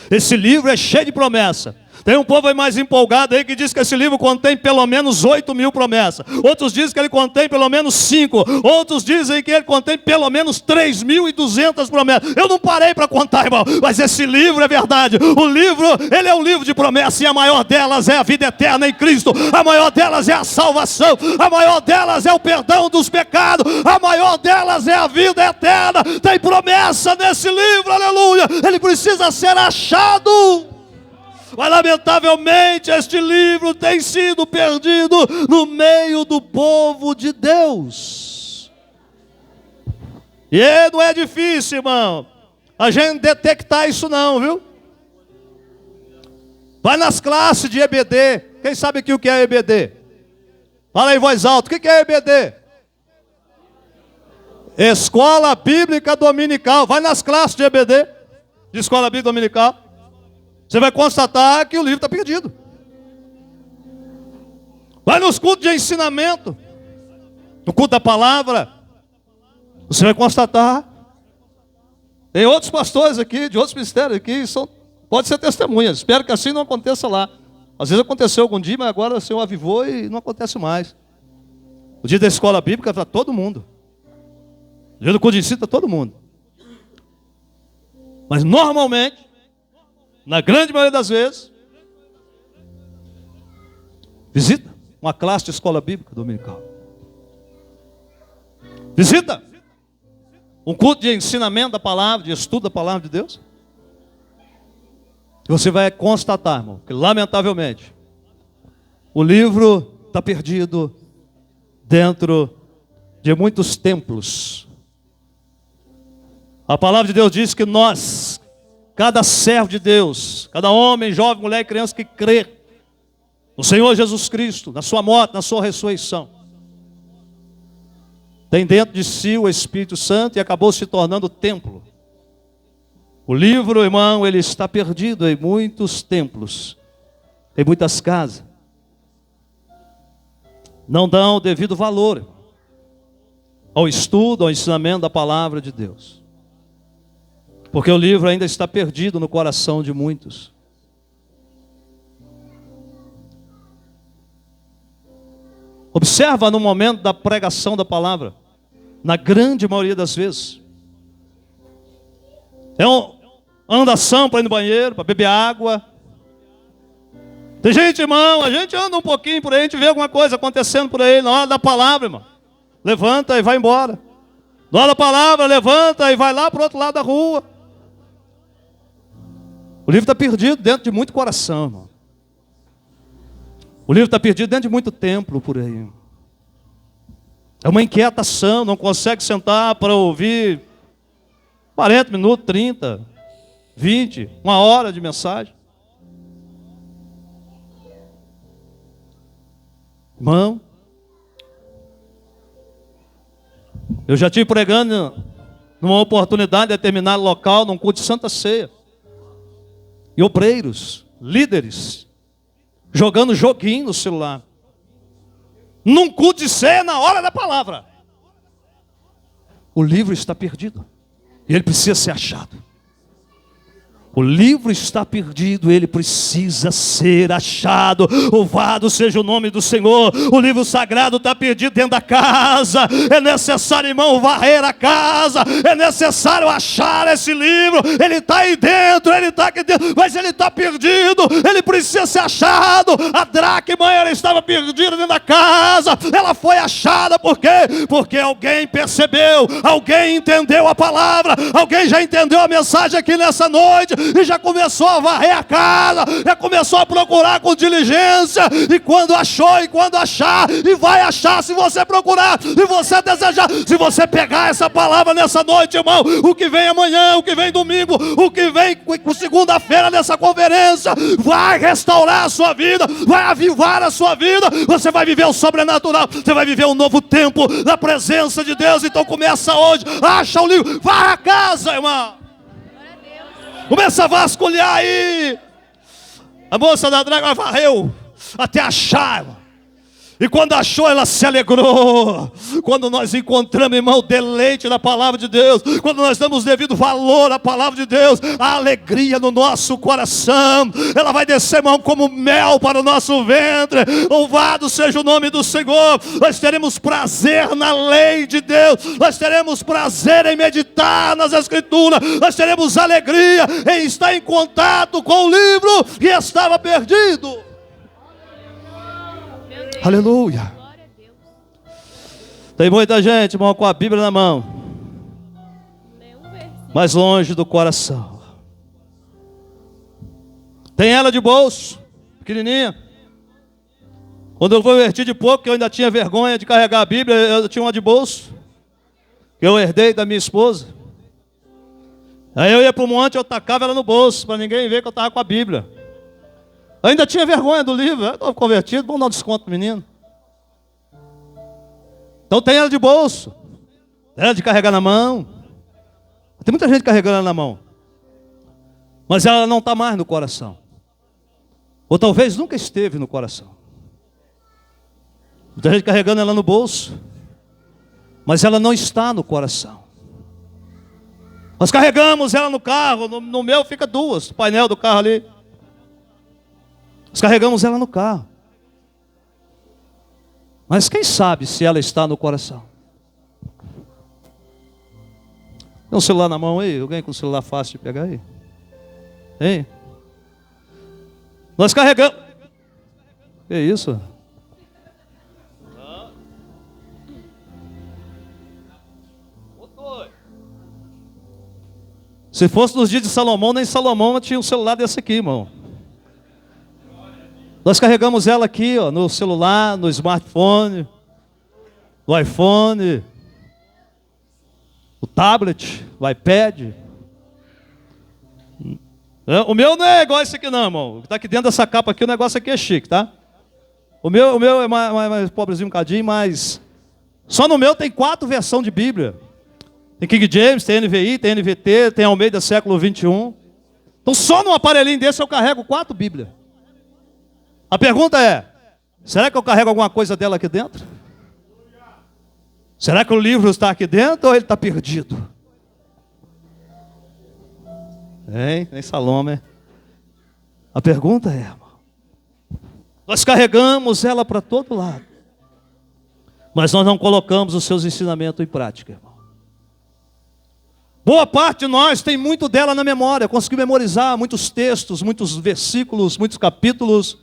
Esse livro é cheio de promessa. Tem um povo aí mais empolgado aí que diz que esse livro contém pelo menos 8.000 promessas. Outros dizem que ele contém pelo menos 5. Outros dizem que ele contém pelo menos 3.200 promessas. Eu não parei para contar, irmão, mas esse livro é verdade. O livro, ele é um livro de promessas, e a maior delas é a vida eterna em Cristo. A maior delas é a salvação. A maior delas é o perdão dos pecados. A maior delas é a vida eterna. Tem promessa nesse livro, aleluia. Ele precisa ser achado. Mas lamentavelmente este livro tem sido perdido no meio do povo de Deus. E não é difícil, irmão, a gente detectar isso não, viu? Vai nas classes de EBD. Quem sabe aqui o que é EBD? Fala aí em voz alta, o que é EBD? Escola Bíblica Dominical. Vai nas classes de EBD, de Escola Bíblica Dominical. Você vai constatar que o livro está perdido. Vai nos cultos de ensinamento, no culto da palavra, você vai constatar. Tem outros pastores aqui, de outros ministérios aqui, pode ser testemunhas. Espero que assim não aconteça lá. Às vezes aconteceu algum dia, mas agora o Senhor avivou e não acontece mais. O dia da escola bíblica está todo mundo. O dia do culto de ensino está todo mundo. Mas normalmente, na grande maioria das vezes, visita uma classe de escola bíblica dominical. Visita um culto de ensinamento da palavra, de estudo da palavra de Deus. E você vai constatar, irmão, que lamentavelmente o livro está perdido dentro de muitos templos A palavra de Deus diz que nós, cada servo de Deus, cada homem, jovem, mulher e criança que crê no Senhor Jesus Cristo, na sua morte, na sua ressurreição, tem dentro de si o Espírito Santo e acabou se tornando templo. O livro, irmão, ele está perdido em muitos templos, em muitas casas. Não dão o devido valor, irmão, ao estudo, ao ensinamento da palavra de Deus. Porque o livro ainda está perdido no coração de muitos. Observa no momento da pregação da palavra, na grande maioria das vezes. É uma andação para ir no banheiro, para beber água. Tem gente, irmão, a gente anda um pouquinho por aí, a gente vê alguma coisa acontecendo por aí, na hora da palavra, irmão. Levanta e vai embora. Na hora da palavra, levanta e vai lá para o outro lado da rua. O livro está perdido dentro de muito coração, irmão. O livro está perdido dentro de muito templo por aí. É uma inquietação, não consegue sentar para ouvir 40 minutos, 30, 20, uma hora de mensagem. Irmão, eu já estive pregando numa oportunidade em determinado local, num culto de Santa Ceia. E obreiros, líderes, jogando joguinho no celular. Num culto de ceia na hora da palavra. O livro está perdido. E ele precisa ser achado. O livro está perdido, ele precisa ser achado. Louvado seja o nome do Senhor. O livro sagrado está perdido dentro da casa. É necessário, irmão, varrer a casa. É necessário achar esse livro. Ele está aí dentro, ele está aqui dentro, mas ele está perdido. Ele precisa ser achado. A dracma, ela estava perdida dentro da casa. Ela foi achada, por quê? Porque alguém percebeu, alguém entendeu a palavra, alguém já entendeu a mensagem aqui nessa noite. E já começou a varrer a casa, já começou a procurar com diligência, e quando achou, e quando achar, e vai achar se você procurar, se você desejar, se você pegar essa palavra nessa noite, irmão, o que vem amanhã, o que vem domingo, o que vem com segunda-feira nessa conferência, vai restaurar a sua vida, vai avivar a sua vida, você vai viver o sobrenatural, você vai viver um novo tempo na presença de Deus. Então começa hoje, acha o livro, vai a casa, irmão. Começa a vasculhar aí. A moça da draga varreu até achar, irmão. E quando achou, ela se alegrou. Quando nós encontramos, irmão, o deleite da palavra de Deus, quando nós damos devido valor à palavra de Deus, a alegria no nosso coração, ela vai descer, irmão, como mel para o nosso ventre. Louvado seja o nome do Senhor. Nós teremos prazer na lei de Deus, nós teremos prazer em meditar nas Escrituras, nós teremos alegria em estar em contato com o livro que estava perdido. Aleluia. Tem muita gente, irmão, com a Bíblia na mão, mas longe do coração. Tem ela de bolso, pequenininha. Quando eu converti de pouco, que eu ainda tinha vergonha de carregar a Bíblia, eu tinha uma de bolso, que eu herdei da minha esposa. Aí eu ia para o monte, eu tacava ela no bolso, para ninguém ver que eu estava com a Bíblia. Eu ainda tinha vergonha do livro, eu estou convertido, vamos dar um desconto pro menino. Então tem ela de bolso, tem ela de carregar na mão. Tem muita gente carregando ela na mão, mas ela não está mais no coração. Ou talvez nunca esteve no coração. Muita gente carregando ela no bolso, mas ela não está no coração. Nós carregamos ela no carro, no meu fica duas, o painel do carro ali. Nós carregamos ela no carro. Mas quem sabe se ela está no coração? Tem um celular na mão aí? Alguém com celular fácil de pegar aí? Hein? Nós carregamos. Que isso? Se fosse nos dias de Salomão, nem Salomão tinha um celular desse aqui, irmão. Nós carregamos ela aqui, ó, no celular, no smartphone, no iPhone, no tablet. o iPad. O meu não é igual esse aqui não, irmão. O que está aqui dentro dessa capa aqui, o negócio aqui é chique, tá? O meu é mais pobrezinho um bocadinho, mas... Só no meu tem 4 versões de Bíblia. Tem King James, tem NVI, tem NVT, tem Almeida século 21. Então só num aparelhinho desse eu carrego 4 Bíblias. A pergunta é, será que eu carrego alguma coisa dela aqui dentro? Será que o livro está aqui dentro ou ele está perdido? Nem Salomé. A pergunta é, irmão, nós carregamos ela para todo lado, mas nós não colocamos os seus ensinamentos em prática, irmão. Boa parte de nós tem muito dela na memória, conseguiu memorizar muitos textos, muitos versículos, muitos capítulos,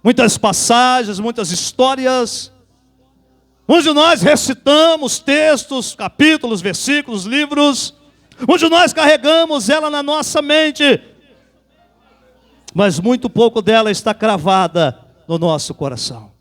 muitas passagens, muitas histórias. Muitos de nós recitamos textos, capítulos, versículos, livros. Muitos de nós carregamos ela na nossa mente, mas muito pouco dela está cravada no nosso coração.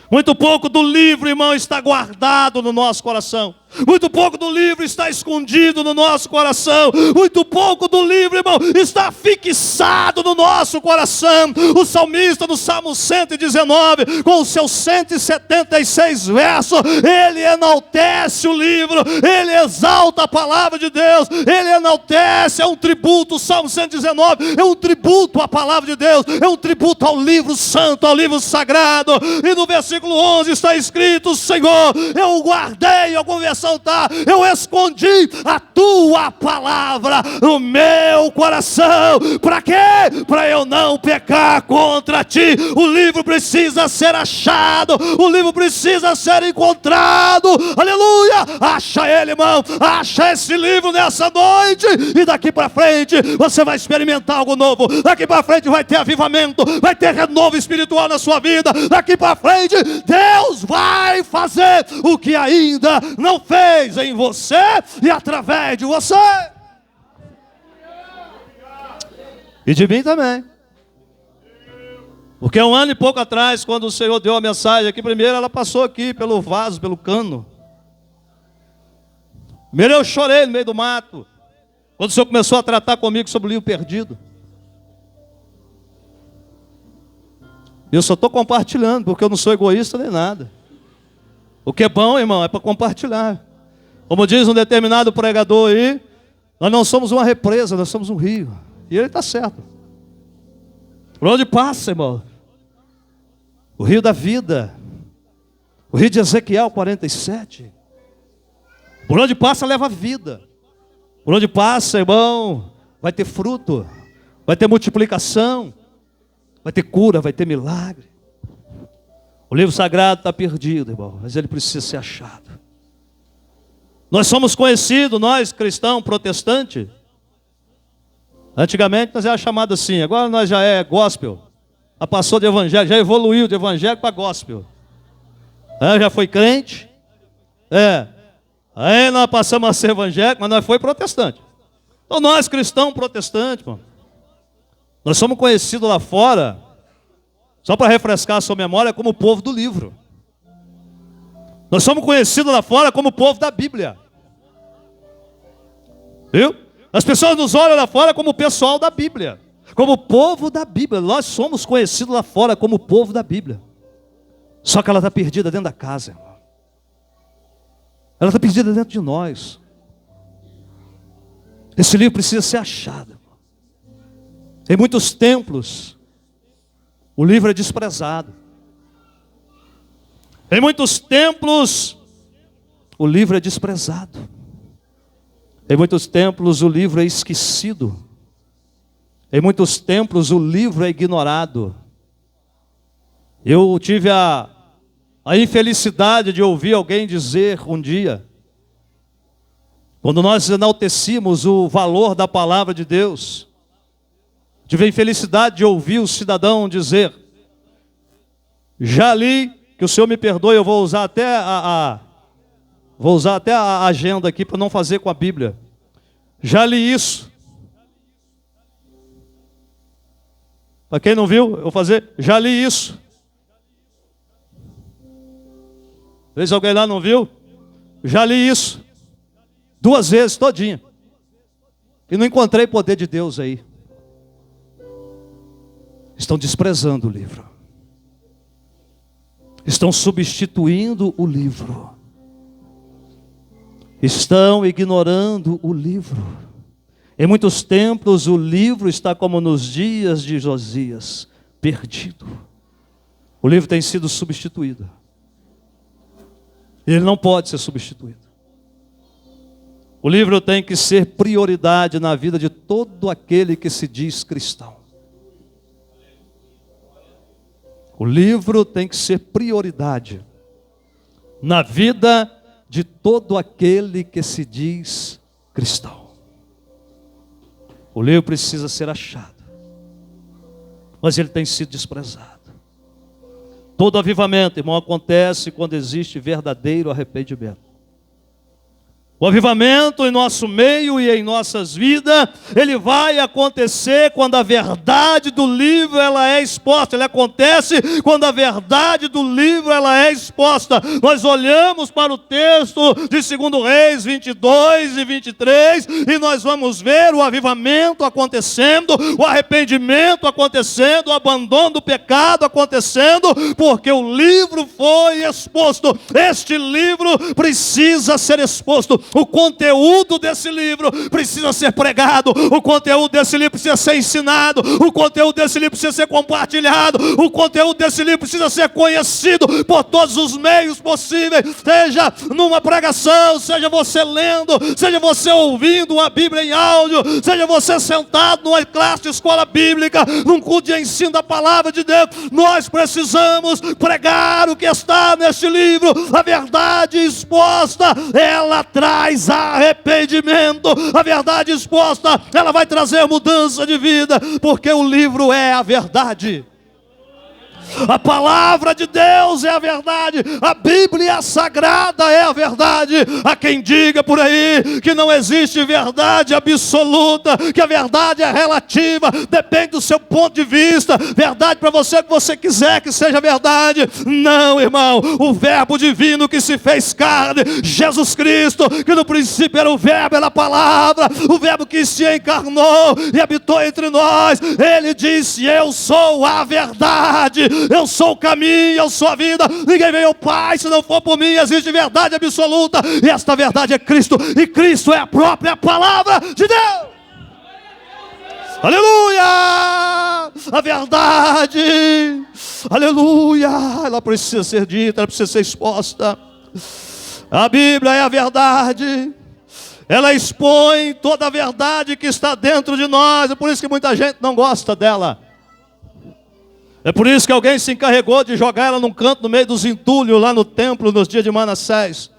Muito pouco do livro, irmão, está guardado no nosso coração. Muito pouco do livro está escondido no nosso coração. Muito pouco do livro, irmão, está fixado no nosso coração. O salmista no Salmo 119, com os seus 176 versos, ele enaltece o livro, ele exalta a palavra de Deus, ele enaltece, é um tributo. O Salmo 119 é um tributo à palavra de Deus, é um tributo ao livro santo, ao livro sagrado. E no versículo 11 está escrito: Senhor, eu guardei, alguma versão tá, eu escondi a tua palavra no meu coração. Para quê? Para eu não pecar contra ti. O livro precisa ser achado, o livro precisa ser encontrado. Aleluia! Acha ele, irmão, acha esse livro nessa noite, e daqui para frente você vai experimentar algo novo. Daqui para frente vai ter avivamento, vai ter renovo espiritual na sua vida. Daqui para frente Deus vai fazer o que ainda não fez em você e através de você. E de mim também. Porque 1 ano e pouco atrás, quando o Senhor deu a mensagem aqui, primeiro ela passou aqui pelo vaso, pelo cano. Primeiro eu chorei no meio do mato, quando o Senhor começou a tratar comigo sobre o livro perdido. Eu só estou compartilhando, porque eu não sou egoísta nem nada. O que é bom, irmão, é para compartilhar. Como diz um determinado pregador aí, nós não somos uma represa, nós somos um rio. E ele está certo. Por onde passa, irmão? O rio da vida. O rio de Ezequiel 47. Por onde passa, leva vida. Por onde passa, irmão, vai ter fruto, vai ter multiplicação, vai ter cura, vai ter milagre. O livro sagrado está perdido, irmão, mas ele precisa ser achado. Nós somos conhecidos, nós cristãos, protestantes. Antigamente nós era chamado assim, agora nós já é gospel. Já passou de evangélico, já evoluiu de evangélico para gospel. Já foi crente. Aí nós passamos a ser evangélico, mas nós foi protestante. Então nós cristãos protestantes, irmão, nós somos conhecidos lá fora, só para refrescar a sua memória, como o povo do livro. Nós somos conhecidos lá fora como o povo da Bíblia. Viu? As pessoas nos olham lá fora como o pessoal da Bíblia, como o povo da Bíblia. Nós somos conhecidos lá fora como o povo da Bíblia. Só que ela está perdida dentro da casa, irmão. Ela está perdida dentro de nós. Esse livro precisa ser achado, irmão. Em muitos templos o livro é desprezado. Em muitos templos o livro é desprezado. Em muitos templos o livro é esquecido. Em muitos templos o livro é ignorado. Eu tive a infelicidade de ouvir alguém dizer um dia, quando nós enaltecíamos o valor da palavra de Deus, tive a infelicidade de ouvir o cidadão dizer: já li, que o Senhor me perdoe, eu vou usar até a agenda aqui para não fazer com a Bíblia. Já li isso. Para quem não viu, eu vou fazer, já li isso. Vê se alguém lá não viu. Já li isso. 2 vezes todinha. E não encontrei poder de Deus aí. Estão desprezando o livro. Estão substituindo o livro. Estão ignorando o livro. Em muitos templos o livro está como nos dias de Josias, perdido. O livro tem sido substituído. Ele não pode ser substituído. O livro tem que ser prioridade na vida de todo aquele que se diz cristão. O livro tem que ser prioridade na vida de todo aquele que se diz cristão. O livro precisa ser achado, mas ele tem sido desprezado. Todo avivamento, irmão, acontece quando existe verdadeiro arrependimento. O avivamento em nosso meio e em nossas vidas, ele vai acontecer quando a verdade do livro ela é exposta. Ele acontece quando a verdade do livro ela é exposta. Nós olhamos para o texto de 2 Reis 22 e 23 e nós vamos ver o avivamento acontecendo, o arrependimento acontecendo, o abandono do pecado acontecendo, porque o livro foi exposto. Este livro precisa ser exposto. O conteúdo desse livro precisa ser pregado. O conteúdo desse livro precisa ser ensinado. O conteúdo desse livro precisa ser compartilhado. O conteúdo desse livro precisa ser conhecido por todos os meios possíveis. Seja numa pregação, seja você lendo, seja você ouvindo uma Bíblia em áudio, seja você sentado numa classe de escola bíblica, num culto de ensino da palavra de Deus. Nós precisamos pregar o que está neste livro. A verdade exposta, ela traz arrependimento. A verdade exposta, ela vai trazer mudança de vida, porque o livro é a verdade. A palavra de Deus é a verdade. A Bíblia Sagrada é a verdade. Há quem diga por aí que não existe verdade absoluta, que a verdade é relativa, depende do seu ponto de vista. Verdade para você que você quiser que seja verdade. Não, irmão, o verbo divino que se fez carne, Jesus Cristo, que no princípio era o verbo, era a palavra, o verbo que se encarnou e habitou entre nós. Ele disse: eu sou a verdade, eu sou o caminho, eu sou a vida. Ninguém veio ao Pai se não for por mim. Existe verdade absoluta, e esta verdade é Cristo, e Cristo é a própria palavra de Deus. Aleluia! A verdade, aleluia, ela precisa ser dita, ela precisa ser exposta. A Bíblia é a verdade. Ela expõe toda a verdade que está dentro de nós. É por isso que muita gente não gosta dela. É por isso que alguém se encarregou de jogar ela num canto no meio dos entulhos lá no templo nos dias de Manassés.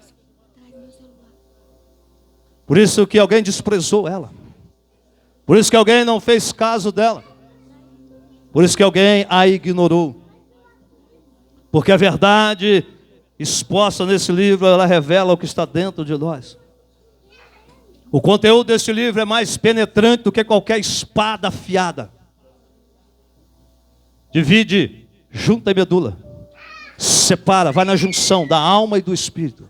Por isso que alguém desprezou ela. Por isso que alguém não fez caso dela. Por isso que alguém a ignorou. Porque a verdade exposta nesse livro, ela revela o que está dentro de nós. O conteúdo desse livro é mais penetrante do que qualquer espada afiada. Divide, junta e medula, separa, vai na junção da alma e do espírito.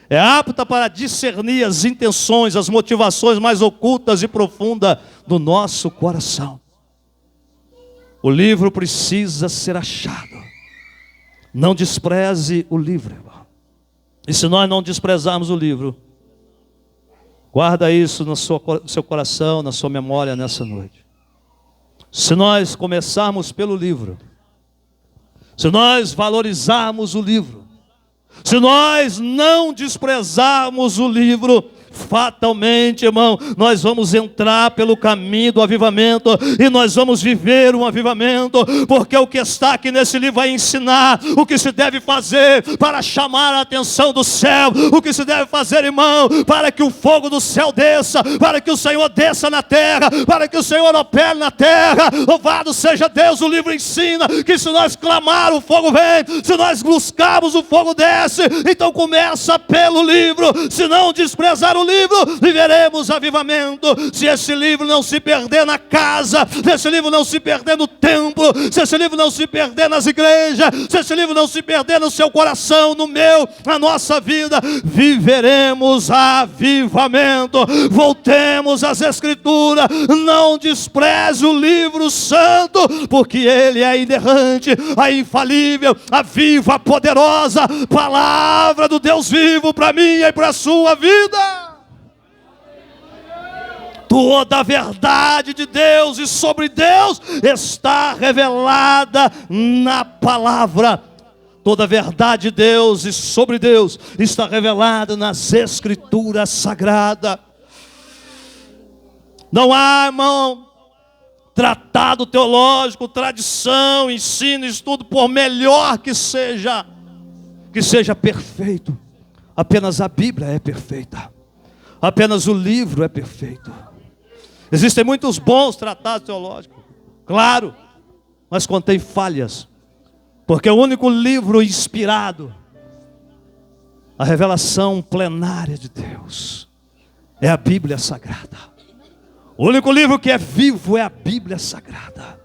É apta para discernir as intenções, as motivações mais ocultas e profundas do nosso coração. O livro precisa ser achado. Não despreze o livro, irmão. E se nós não desprezarmos o livro, guarda isso no seu coração, na sua memória nessa noite. Se nós começarmos pelo livro, se nós valorizarmos o livro, se nós não desprezarmos o livro, fatalmente, irmão, nós vamos entrar pelo caminho do avivamento e nós vamos viver um avivamento, porque o que está aqui nesse livro vai ensinar o que se deve fazer para chamar a atenção do céu, o que se deve fazer, irmão, para que o fogo do céu desça, para que o Senhor desça na terra, para que o Senhor opere na terra. Louvado seja Deus. O livro ensina que se nós clamar, o fogo vem, se nós buscarmos, o fogo desce. Então começa pelo livro. Se não desprezar o o livro, viveremos avivamento. Se esse livro não se perder na casa, se esse livro não se perder no templo, se esse livro não se perder nas igrejas, se esse livro não se perder no seu coração, no meu, na nossa vida, viveremos avivamento. Voltemos às Escrituras, não despreze o livro santo, porque ele é inerrante, a infalível, a viva, a poderosa palavra do Deus vivo para mim e para a sua vida. Toda a verdade de Deus e sobre Deus está revelada na palavra. Toda a verdade de Deus e sobre Deus está revelada nas Escrituras Sagradas. Não há, irmão, tratado teológico, tradição, ensino, estudo, por melhor que seja perfeito. Apenas a Bíblia é perfeita. Apenas o livro é perfeito. Existem muitos bons tratados teológicos, claro, mas contém falhas. Porque o único livro inspirado, a revelação plenária de Deus, é a Bíblia Sagrada. O único livro que é vivo é a Bíblia Sagrada.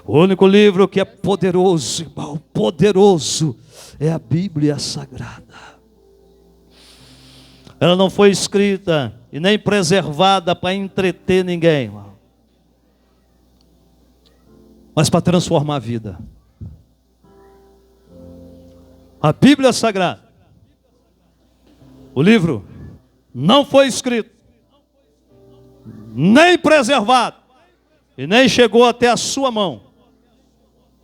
O único livro que é poderoso, irmão, poderoso, é a Bíblia Sagrada. Ela não foi escrita e nem preservada para entreter ninguém, irmão, mas para transformar a vida. A Bíblia Sagrada, o livro, não foi escrito, nem preservado, e nem chegou até a sua mão,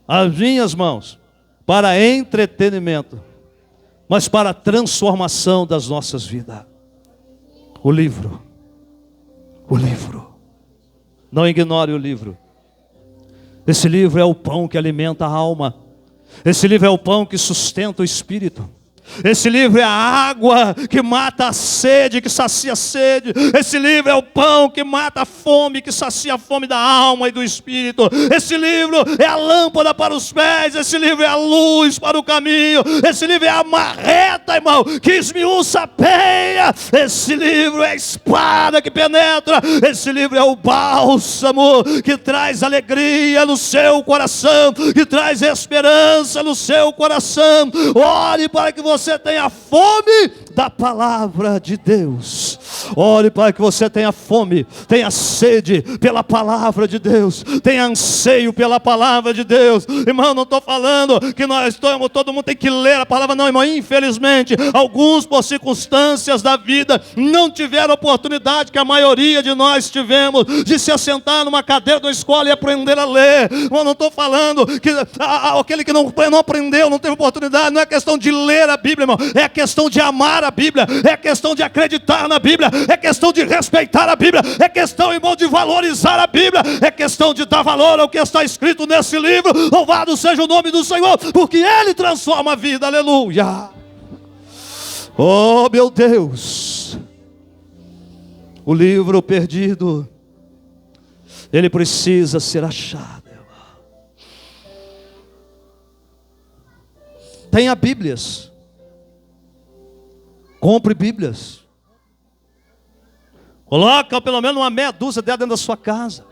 as minhas mãos, para entretenimento, mas para a transformação das nossas vidas. O livro, não ignore o livro. Esse livro é o pão que alimenta a alma. Esse livro é o pão que sustenta o espírito. Esse livro é a água que mata a sede, que sacia a sede. Esse livro é o pão que mata a fome, que sacia a fome da alma e do espírito. Esse livro é a lâmpada para os pés. Esse livro é a luz para o caminho. Esse livro é a marreta, irmão, que esmiuça a peia. Esse livro é a espada que penetra. Esse livro é o bálsamo que traz alegria no seu coração, que traz esperança no seu coração. Ore para que você tenha fome da palavra de Deus. Ore para que você tenha fome, tenha sede pela palavra de Deus, tenha anseio pela palavra de Deus. Irmão, não estou falando que todo mundo tem que ler a palavra, não, irmão. Infelizmente, alguns por circunstâncias da vida não tiveram a oportunidade que a maioria de nós tivemos de se assentar numa cadeira de uma escola e aprender a ler. Irmão, não estou falando que aquele que não aprendeu, não teve oportunidade. Não é questão de ler a Bíblia, irmão, é questão de amar a Bíblia, é questão de acreditar na Bíblia, é questão de respeitar a Bíblia, é questão, irmão, de valorizar a Bíblia, é questão de dar valor ao que está escrito nesse livro. Louvado seja o nome do Senhor, porque Ele transforma a vida, aleluia. Oh, meu Deus, o livro perdido, ele precisa ser achado. Tenha Bíblias, compre Bíblias, coloca pelo menos uma meia dúzia dentro da sua casa.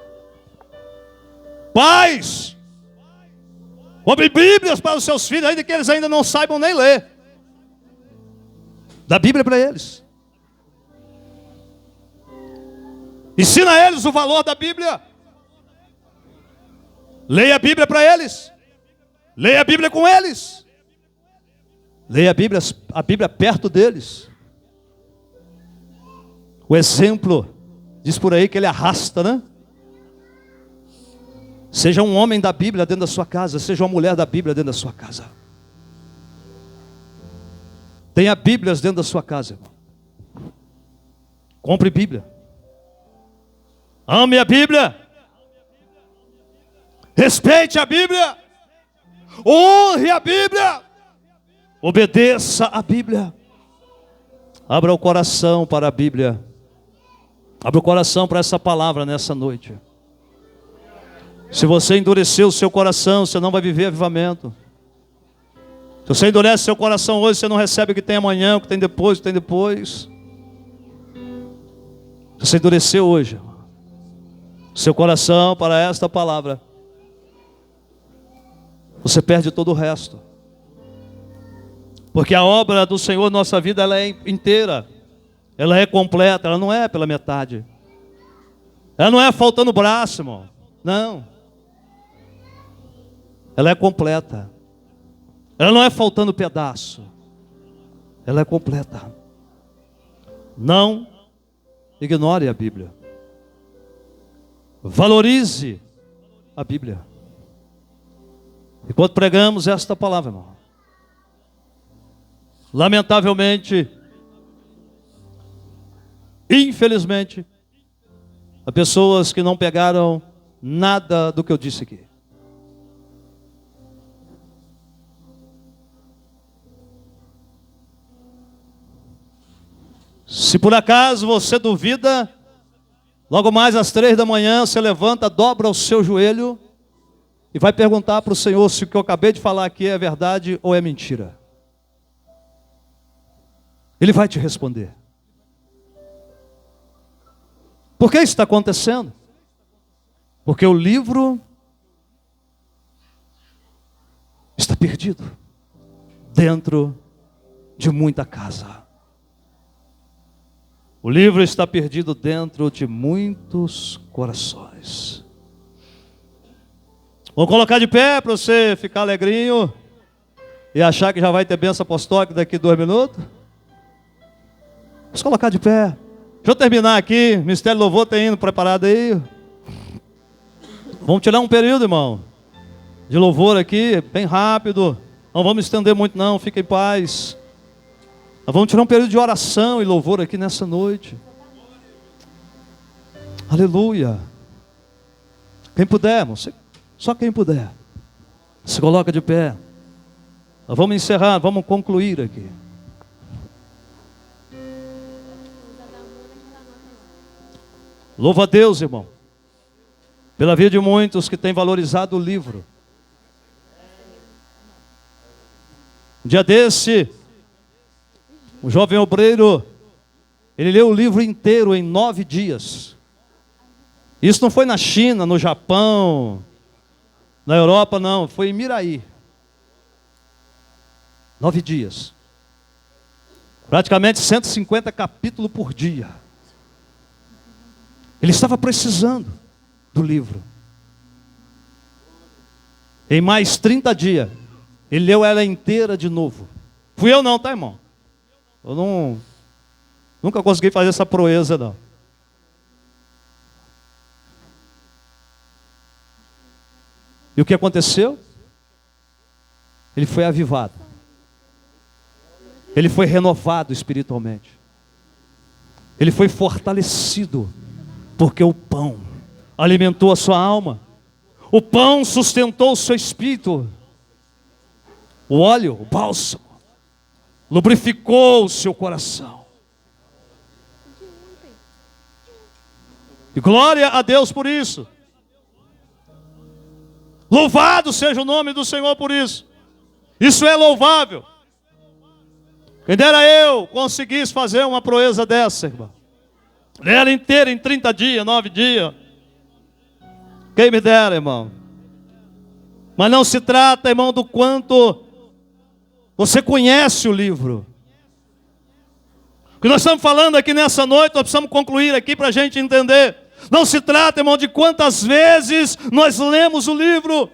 Pais, compre Bíblias para os seus filhos, ainda que eles ainda não saibam nem ler. Dá Bíblia para eles. Ensina a eles o valor da Bíblia. Leia a Bíblia para eles. Leia a Bíblia com eles. Leia a Bíblia perto deles. O exemplo, diz por aí que ele arrasta, né? Seja um homem da Bíblia dentro da sua casa, seja uma mulher da Bíblia dentro da sua casa. Tenha Bíblias dentro da sua casa, irmão. Compre Bíblia. Ame a Bíblia. Respeite a Bíblia. Honre a Bíblia. Obedeça a Bíblia. Abra o coração para a Bíblia. Abra o coração para essa palavra nessa noite. Se você endurecer o seu coração, você não vai viver avivamento. Se você endurece seu coração hoje, você não recebe o que tem amanhã, o que tem depois, o que tem depois. Se você endureceu hoje seu coração para esta palavra, você perde todo o resto. Porque a obra do Senhor na nossa vida, ela é inteira, ela é completa, ela não é pela metade. Ela não é faltando braço, irmão. Não. Ela é completa. Ela não é faltando pedaço. Ela é completa. Não ignore a Bíblia. Valorize a Bíblia. Enquanto pregamos esta palavra, irmão, lamentavelmente, infelizmente, há pessoas que não pegaram nada do que eu disse aqui. Se por acaso você duvida, logo mais às 3 da manhã, você levanta, dobra o seu joelho e vai perguntar para o Senhor se o que eu acabei de falar aqui é verdade ou é mentira. Ele vai te responder. Por que isso está acontecendo? Porque o livro está perdido dentro de muita casa. O livro está perdido dentro de muitos corações. Vou colocar de pé para você ficar alegrinho e achar que já vai ter bênção apostólica daqui 2 minutos. Vamos colocar de pé. Deixa eu terminar aqui. O Ministério do Louvor tem indo preparado aí. Vamos tirar um período, irmão, de louvor aqui, bem rápido. Não vamos estender muito não, fique em paz. Nós vamos tirar um período de oração e louvor aqui nessa noite. Aleluia. Quem puder, irmão, só quem puder, se coloca de pé. Nós vamos encerrar, vamos concluir aqui. Louva a Deus, irmão, pela vida de muitos que têm valorizado o livro. Um dia desse, um jovem obreiro, ele leu o livro inteiro em 9 dias. Isso não foi na China, no Japão, na Europa, não. Foi em Miraí. 9 dias. Praticamente 150 capítulos por dia. Ele estava precisando do livro. Em mais 30 dias, ele leu ela inteira de novo. Fui eu não, tá, irmão? Eu nunca consegui fazer essa proeza, não. E o que aconteceu? Ele foi avivado. Ele foi renovado espiritualmente. Ele foi fortalecido, porque o pão alimentou a sua alma. O pão sustentou o seu espírito. O óleo, o bálsamo, lubrificou o seu coração. E glória a Deus por isso. Louvado seja o nome do Senhor por isso. Isso é louvável. Quem dera eu conseguisse fazer uma proeza dessa, irmão. Ler ela inteira em 30 dias, 9 dias. Quem me dera, irmão. Mas não se trata, irmão, do quanto você conhece o livro. O que nós estamos falando aqui nessa noite, nós precisamos concluir aqui para a gente entender. Não se trata, irmão, de quantas vezes nós lemos o livro.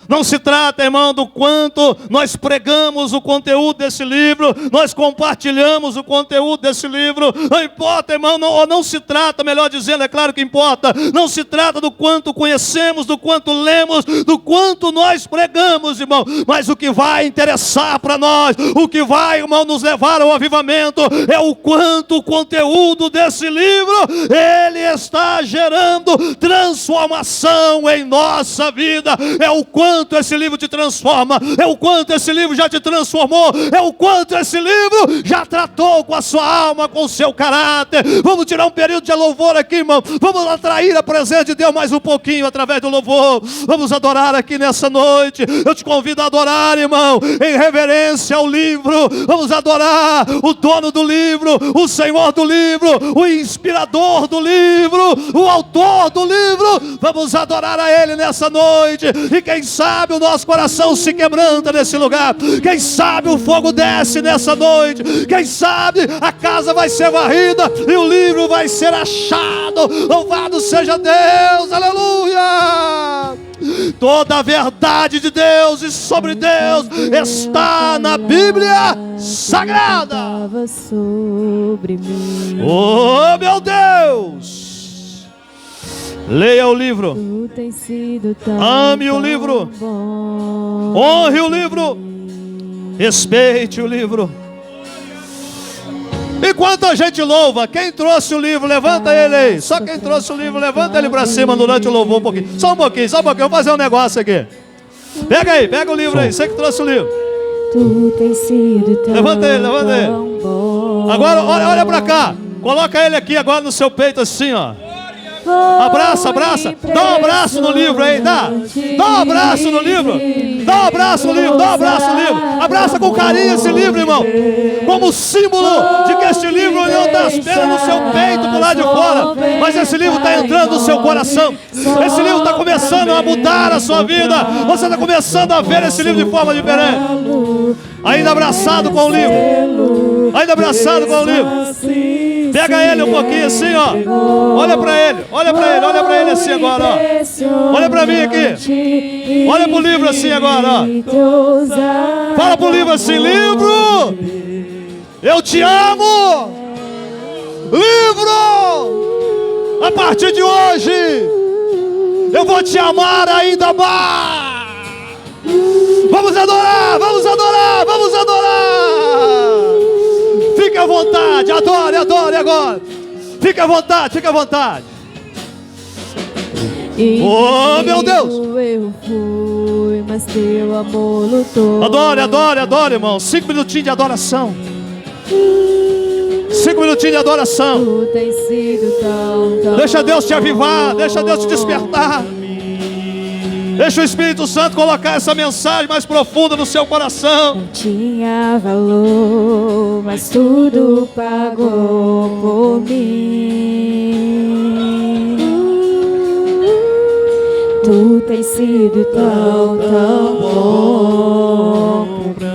Não se trata, irmão, do quanto nós pregamos o conteúdo desse livro, nós compartilhamos o conteúdo desse livro. Não importa, irmão, não se trata, melhor dizendo, é claro que importa. Não se trata do quanto conhecemos, do quanto lemos, do quanto nós pregamos, irmão. Mas o que vai interessar para nós, o que vai, irmão, nos levar ao avivamento, é o quanto o conteúdo desse livro, ele está gerando transformação em nossa vida. É o quanto quanto esse livro te transforma, é o quanto esse livro já te transformou, é o quanto esse livro já tratou com a sua alma, com o seu caráter. Vamos tirar um período de louvor aqui, irmão. Vamos atrair a presença de Deus mais um pouquinho através do louvor. Vamos adorar aqui nessa noite. Eu te convido a adorar, irmão, em reverência ao livro. Vamos adorar o dono do livro, o Senhor do livro, o inspirador do livro, o autor do livro. Vamos adorar a Ele nessa noite. E quem sabe o nosso coração se quebranta nesse lugar. Quem sabe o fogo desce nessa noite. Quem sabe a casa vai ser varrida e o livro vai ser achado. Louvado seja Deus, aleluia! Toda a verdade de Deus e sobre Deus está na Bíblia Sagrada. Oh, meu Deus! Leia o livro, ame o livro, honre o livro, respeite o livro. Enquanto a gente louva, quem trouxe o livro, levanta ele aí. Só quem trouxe o livro, levanta ele para cima durante o louvor um pouquinho. Só um pouquinho, eu vou fazer um negócio aqui. Pega aí, pega o livro aí, você que trouxe o livro. Levanta ele. Agora olha para cá. Coloca ele aqui agora no seu peito assim, ó. Abraça. Dá um abraço no livro aí, dá um abraço no livro. Dá um abraço no livro. Abraça com carinho esse livro, irmão. Como símbolo de que este livro não está apenas no seu peito, por lá de fora, mas esse livro está entrando no seu coração. Esse livro está começando a mudar a sua vida. Você está começando a ver esse livro de forma diferente. Ainda abraçado com o livro. Pega ele um pouquinho assim, ó. Olha pra ele assim agora, ó. Olha pra mim aqui. Olha pro livro assim agora, ó. Fala pro livro assim: livro, eu te amo. Livro, a partir de hoje eu vou te amar ainda mais. Vamos adorar. Fique à vontade, adore agora. Fique à vontade. Oh, meu Deus! Eu fui, mas teu amor lutou. Adore, irmão. 5 minutinhos de adoração. 5 minutinhos de adoração. Tu tens sido tão Deixa Deus te avivar, deixa Deus te despertar. Deixa o Espírito Santo colocar essa mensagem mais profunda no seu coração. Não tinha valor, mas tudo pagou por mim. Tu tens sido tão bom.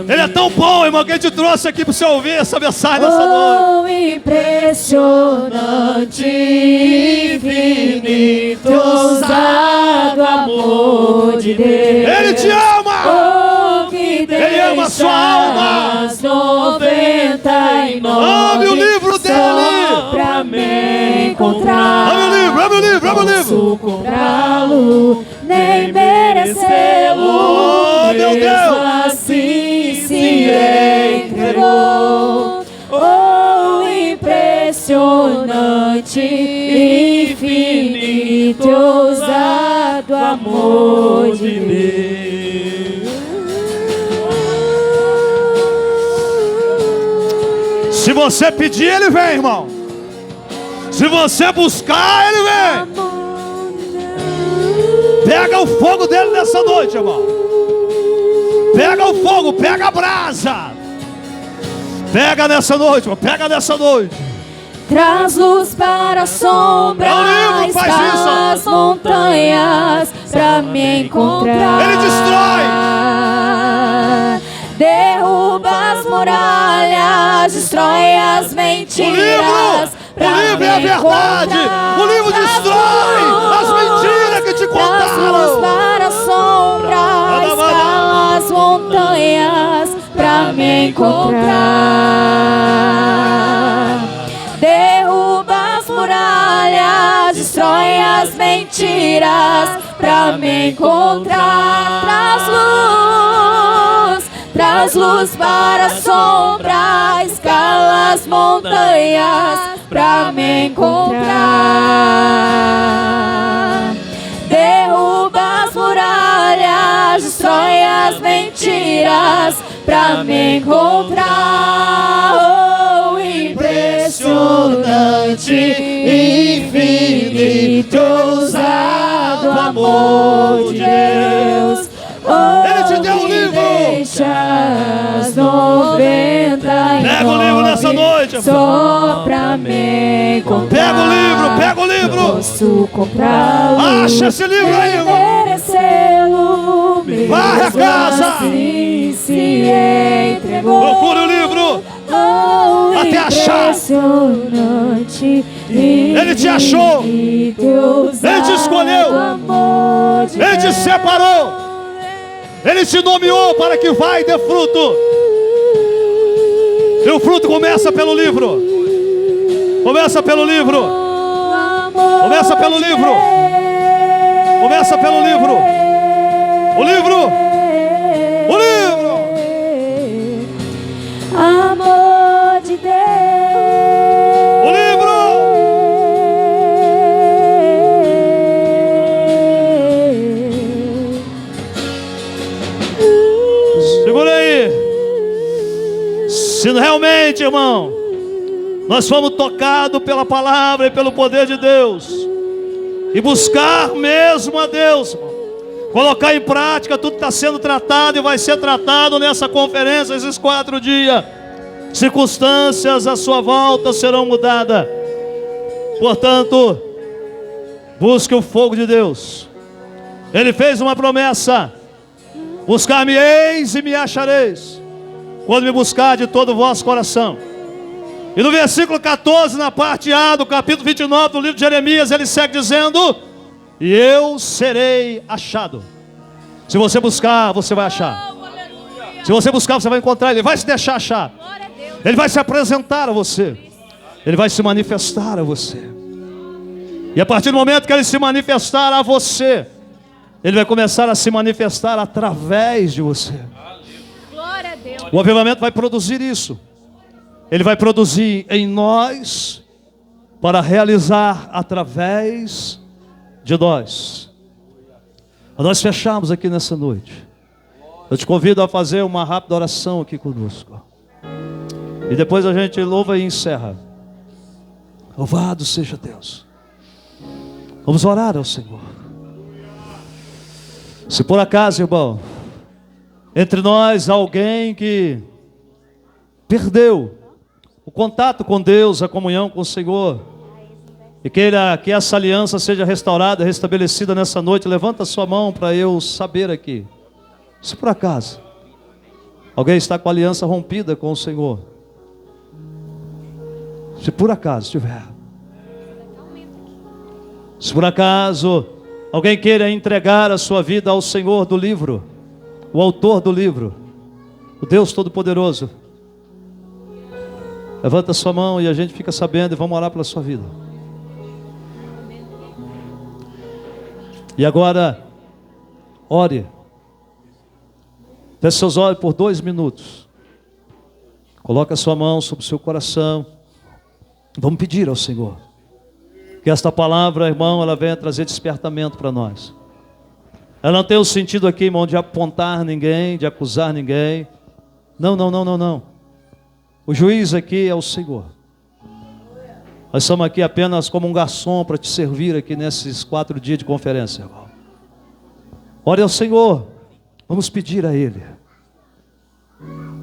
Ele é tão bom, irmão, que ele te trouxe aqui para você ouvir essa mensagem nessa noite. Impressionante, infinito, ousado amor de Deus. Ele te ama. Ele ama a sua alma. 99 Ame o livro dele. Pra me encontrar. Ame o livro. Posso comprá-lo, nem merecê-lo. Oh, meu Deus. Assim se entregou. Oh, impressionante, infinito, ousado amor de Deus. Se você pedir, ele vem, irmão. Se você buscar, ele vem. Pega o fogo dele nessa noite, irmão. Pega o fogo, pega a brasa. Pega nessa noite, irmão. Pega nessa noite. Traz luz para a sombra, escala as montanhas pra me encontrar. Ele destrói. Derruba as muralhas, destrói as mentiras. O livro é a verdade. O livro destrói as mentiras que te contaram. Traz luz para a sombra, escala as montanhas pra me encontrar. Derruba as muralhas, destrói as mentiras pra me encontrar. Traz luz para a sombra, escala as montanhas pra me encontrar. Derruba as muralhas, fronteiras pra me encontrar. Oh, impressionante, infinito, ousado amor de Deus. Oh, Ele te deu o livro. Deixas 99 Pega o livro nessa noite. só pra me encontrar. Pega o livro, pega o livro. Posso comprá-lo. Acha esse livro aí, irmão. Merecê-lo. Varre a casa. Assim se entregou. Procure o livro. Oh, Até achar. impressionante. Ele te achou. Ele te escolheu. Ele te separou. Ele te nomeou para que vá e dê fruto. E o fruto começa pelo livro. Começa pelo livro. Começa pelo livro. Começa pelo livro. O livro. O livro. Amor de Deus. O livro. Segura aí. Se realmente, irmão, nós fomos tocados pela palavra e pelo poder de Deus, e buscar mesmo a Deus, irmão, colocar em prática tudo que está sendo tratado e vai ser tratado nessa conferência esses 4 dias, circunstâncias à sua volta serão mudadas. Portanto, busque o fogo de Deus. Ele fez uma promessa: buscar-me-eis e me achareis, quando me buscar de todo o vosso coração. E no versículo 14, na parte A do capítulo 29 do livro de Jeremias, ele segue dizendo: e eu serei achado. Se você buscar, você vai achar. Se você buscar, você vai encontrar. Ele vai se deixar achar. Ele vai se apresentar a você. Ele vai se manifestar a você. E a partir do momento que ele se manifestar a você, ele vai começar a se manifestar através de você. O avivamento vai produzir isso. Ele vai produzir em nós para realizar através de nós. Nós fechamos aqui nessa noite. Eu te convido a fazer uma rápida oração aqui conosco. E depois a gente louva e encerra. Louvado seja Deus. Vamos orar ao Senhor. Se por acaso, irmão, entre nós há alguém que perdeu o contato com Deus, a comunhão com o Senhor, e queira que essa aliança seja restaurada, restabelecida nessa noite, levanta a sua mão para eu saber aqui. Se por acaso alguém está com a aliança rompida com o Senhor, se por acaso tiver, se por acaso alguém queira entregar a sua vida ao Senhor do livro, o autor do livro, o Deus Todo-Poderoso, levanta a sua mão e a gente fica sabendo e vamos orar pela sua vida. E agora, ore. Feche seus olhos por 2 minutos. Coloque a sua mão sobre o seu coração. Vamos pedir ao Senhor que esta palavra, irmão, ela venha trazer despertamento para nós. Ela não tem o sentido aqui, irmão, de apontar ninguém, de acusar ninguém. Não. O juiz aqui é o Senhor. Nós estamos aqui apenas como um garçom para te servir aqui nesses 4 dias de conferência, irmão. Ore ao Senhor. Vamos pedir a Ele.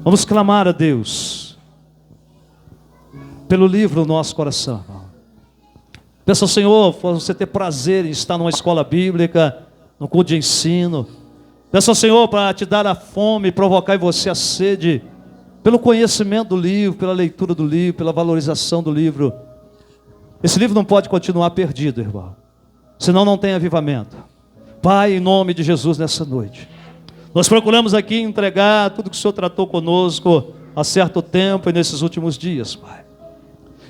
Vamos clamar a Deus pelo livro do nosso coração, irmão. Peça ao Senhor para você ter prazer em estar numa escola bíblica, no culto de ensino. Peça ao Senhor para te dar a fome e provocar em você a sede pelo conhecimento do livro, pela leitura do livro, pela valorização do livro. Esse livro não pode continuar perdido, irmão, senão não tem avivamento. Pai, em nome de Jesus, nessa noite, nós procuramos aqui entregar tudo que o Senhor tratou conosco há certo tempo e nesses últimos dias, Pai.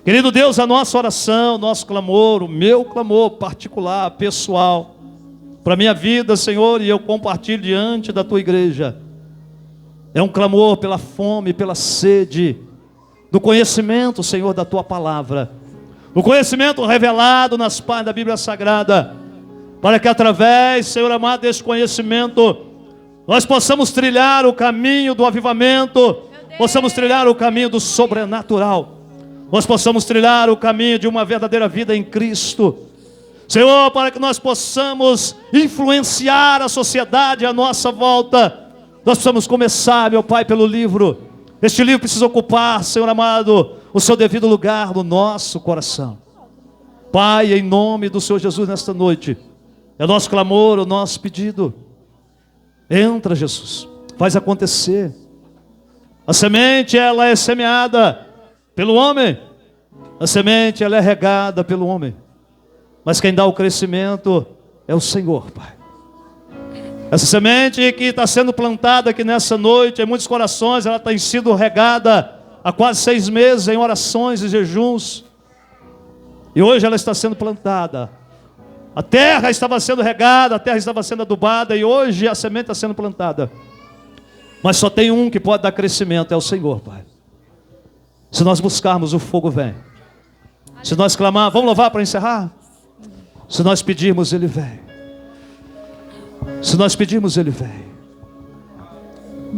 Querido Deus, a nossa oração, nosso clamor, o meu clamor particular, pessoal, para a minha vida, Senhor, e eu compartilho diante da Tua igreja, é um clamor pela fome, pela sede do conhecimento, Senhor, da Tua palavra, o conhecimento revelado nas páginas da Bíblia Sagrada, para que através, Senhor amado, desse conhecimento, nós possamos trilhar o caminho do avivamento, possamos trilhar o caminho do sobrenatural, nós possamos trilhar o caminho de uma verdadeira vida em Cristo. Senhor, para que nós possamos influenciar a sociedade à nossa volta, nós precisamos começar, meu Pai, pelo livro. Este livro precisa ocupar, Senhor amado, o seu devido lugar no nosso coração. Pai, em nome do Senhor Jesus, nesta noite, é o nosso clamor, o nosso pedido. Entra, Jesus, faz acontecer. A semente, ela é semeada pelo homem, a semente, ela é regada pelo homem, mas quem dá o crescimento é o Senhor, Pai. Essa semente que está sendo plantada aqui nessa noite, em muitos corações, ela tem sido regada há quase 6 meses em orações e jejuns, e hoje ela está sendo plantada. A terra estava sendo regada, a terra estava sendo adubada, e hoje a semente está sendo plantada. Mas só tem um que pode dar crescimento, é o Senhor, Pai. Se nós buscarmos, o fogo vem. Se nós clamar, vamos louvar para encerrar? Se nós pedirmos, Ele vem. Se nós pedirmos, Ele vem.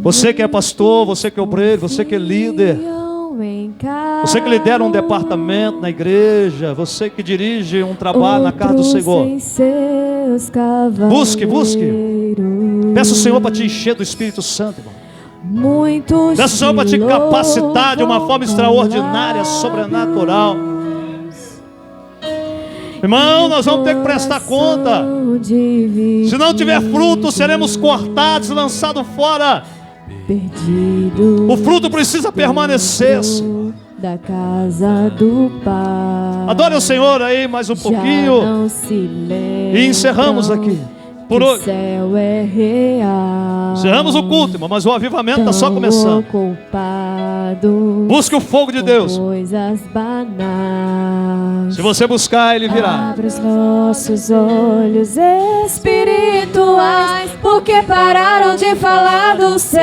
Você que é pastor, você que é obreiro, você que é líder, você que lidera um departamento na igreja, você que dirige um trabalho na casa do Senhor, busque. Peça o Senhor para te encher do Espírito Santo, irmão. Peça o Senhor para te capacitar de uma forma extraordinária, sobrenatural. Irmão, nós vamos ter que prestar conta. Se não tiver fruto, seremos cortados e lançados fora. O fruto precisa permanecer. Da casa do Pai. Adore o Senhor aí mais um pouquinho. E encerramos aqui por hoje. O céu é real. Encerramos o culto, irmão, mas o avivamento está só começando. Busque o fogo de Deus. Coisas banais. Se você buscar, Ele virá. Abre os nossos olhos espirituais, porque pararam de falar do céu.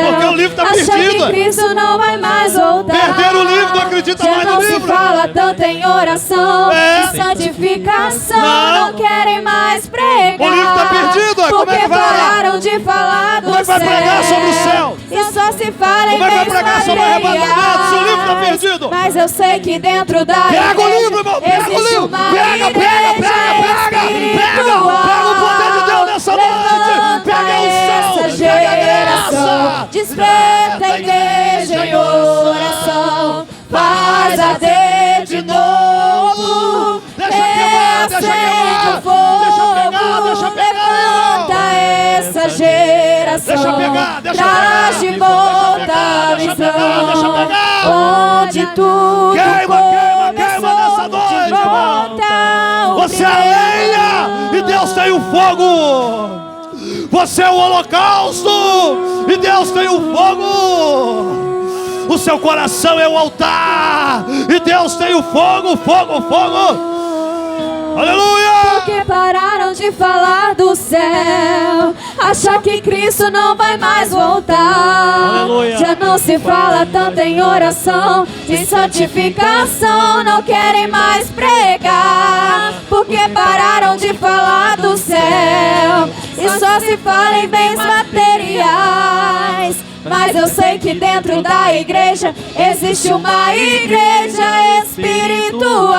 Porque o livro está Acham perdido. que Cristo não vai mais voltar. Perderam o livro, não acredita Já mais no não livro. se fala tanto em oração, É. em santificação. Não. Não querem mais pregar. O livro está perdido. Como é Porque que vai pararam de falar do Como é que vai céu. pregar sobre o céu? E só se fala em Como é que vai pregar sobre arrebatamento se o livro está materiais. perdido? Mas eu sei que dentro da Pega o igreja livro, irmão, pega o existe livro. uma Pega igreja espiritual. Pega o poder de Deus nessa noite. Pega a unção. Essa geração, desperta a igreja em oração, faz arder de novo, reacende o fogo, levanta essa geração, traz de volta a visão, onde tudo começou, de volta ao Você é a lenha e Deus tem o fogo. Você é o holocausto e Deus tem o fogo. O seu coração é o altar e Deus tem o fogo, fogo, fogo. Aleluia! Porque pararam de falar do céu, achar que Cristo não vai mais voltar. Aleluia. Já não se fala tanto em oração, em santificação, não querem mais pregar. Porque pararam de falar do céu e só se fala em bens materiais. Mas eu sei que dentro da igreja existe uma igreja espiritual.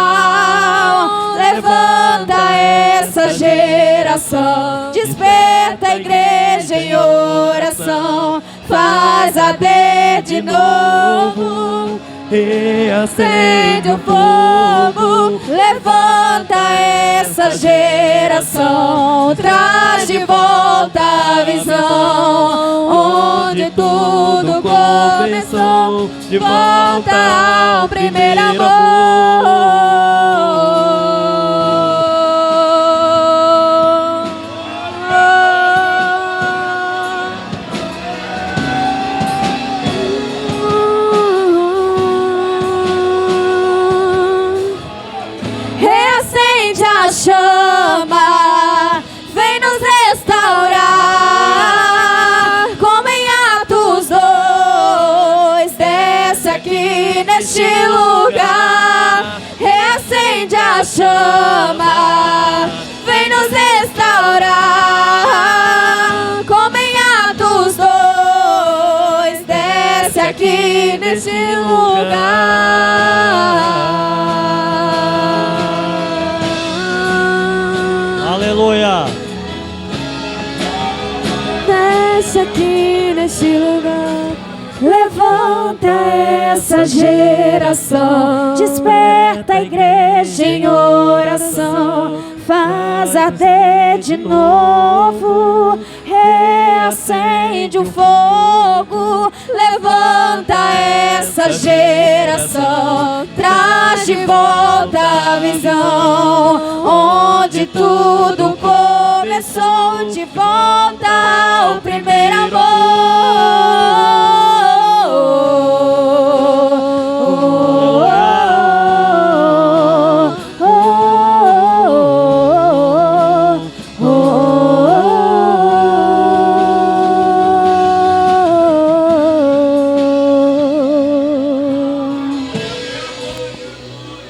Levanta essa geração, desperta a igreja em oração, faz arder de novo, reacende o fogo, levanta essa geração, traz de volta a visão, onde tudo começou, de volta ao primeiro amor. Reacende a chama, vem nos restaurar, como em Atos 2, desce aqui neste lugar. Reacende a chama, vem nos restaurar, como em Deixa aqui neste lugar. Levanta essa geração, desperta a igreja em oração, faz arder de novo, reacende o fogo. Levanta essa geração, traz de volta a visão, onde tudo começou, de volta ao primeiro amor.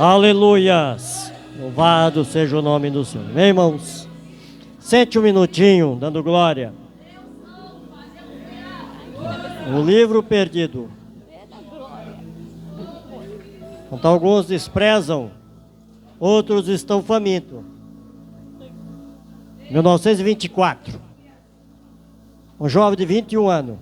Aleluias! Louvado seja o nome do Senhor. Meus irmãos, sente um minutinho, dando glória. O livro perdido. Então, alguns desprezam, outros estão famintos. 1924. Um jovem de 21 anos.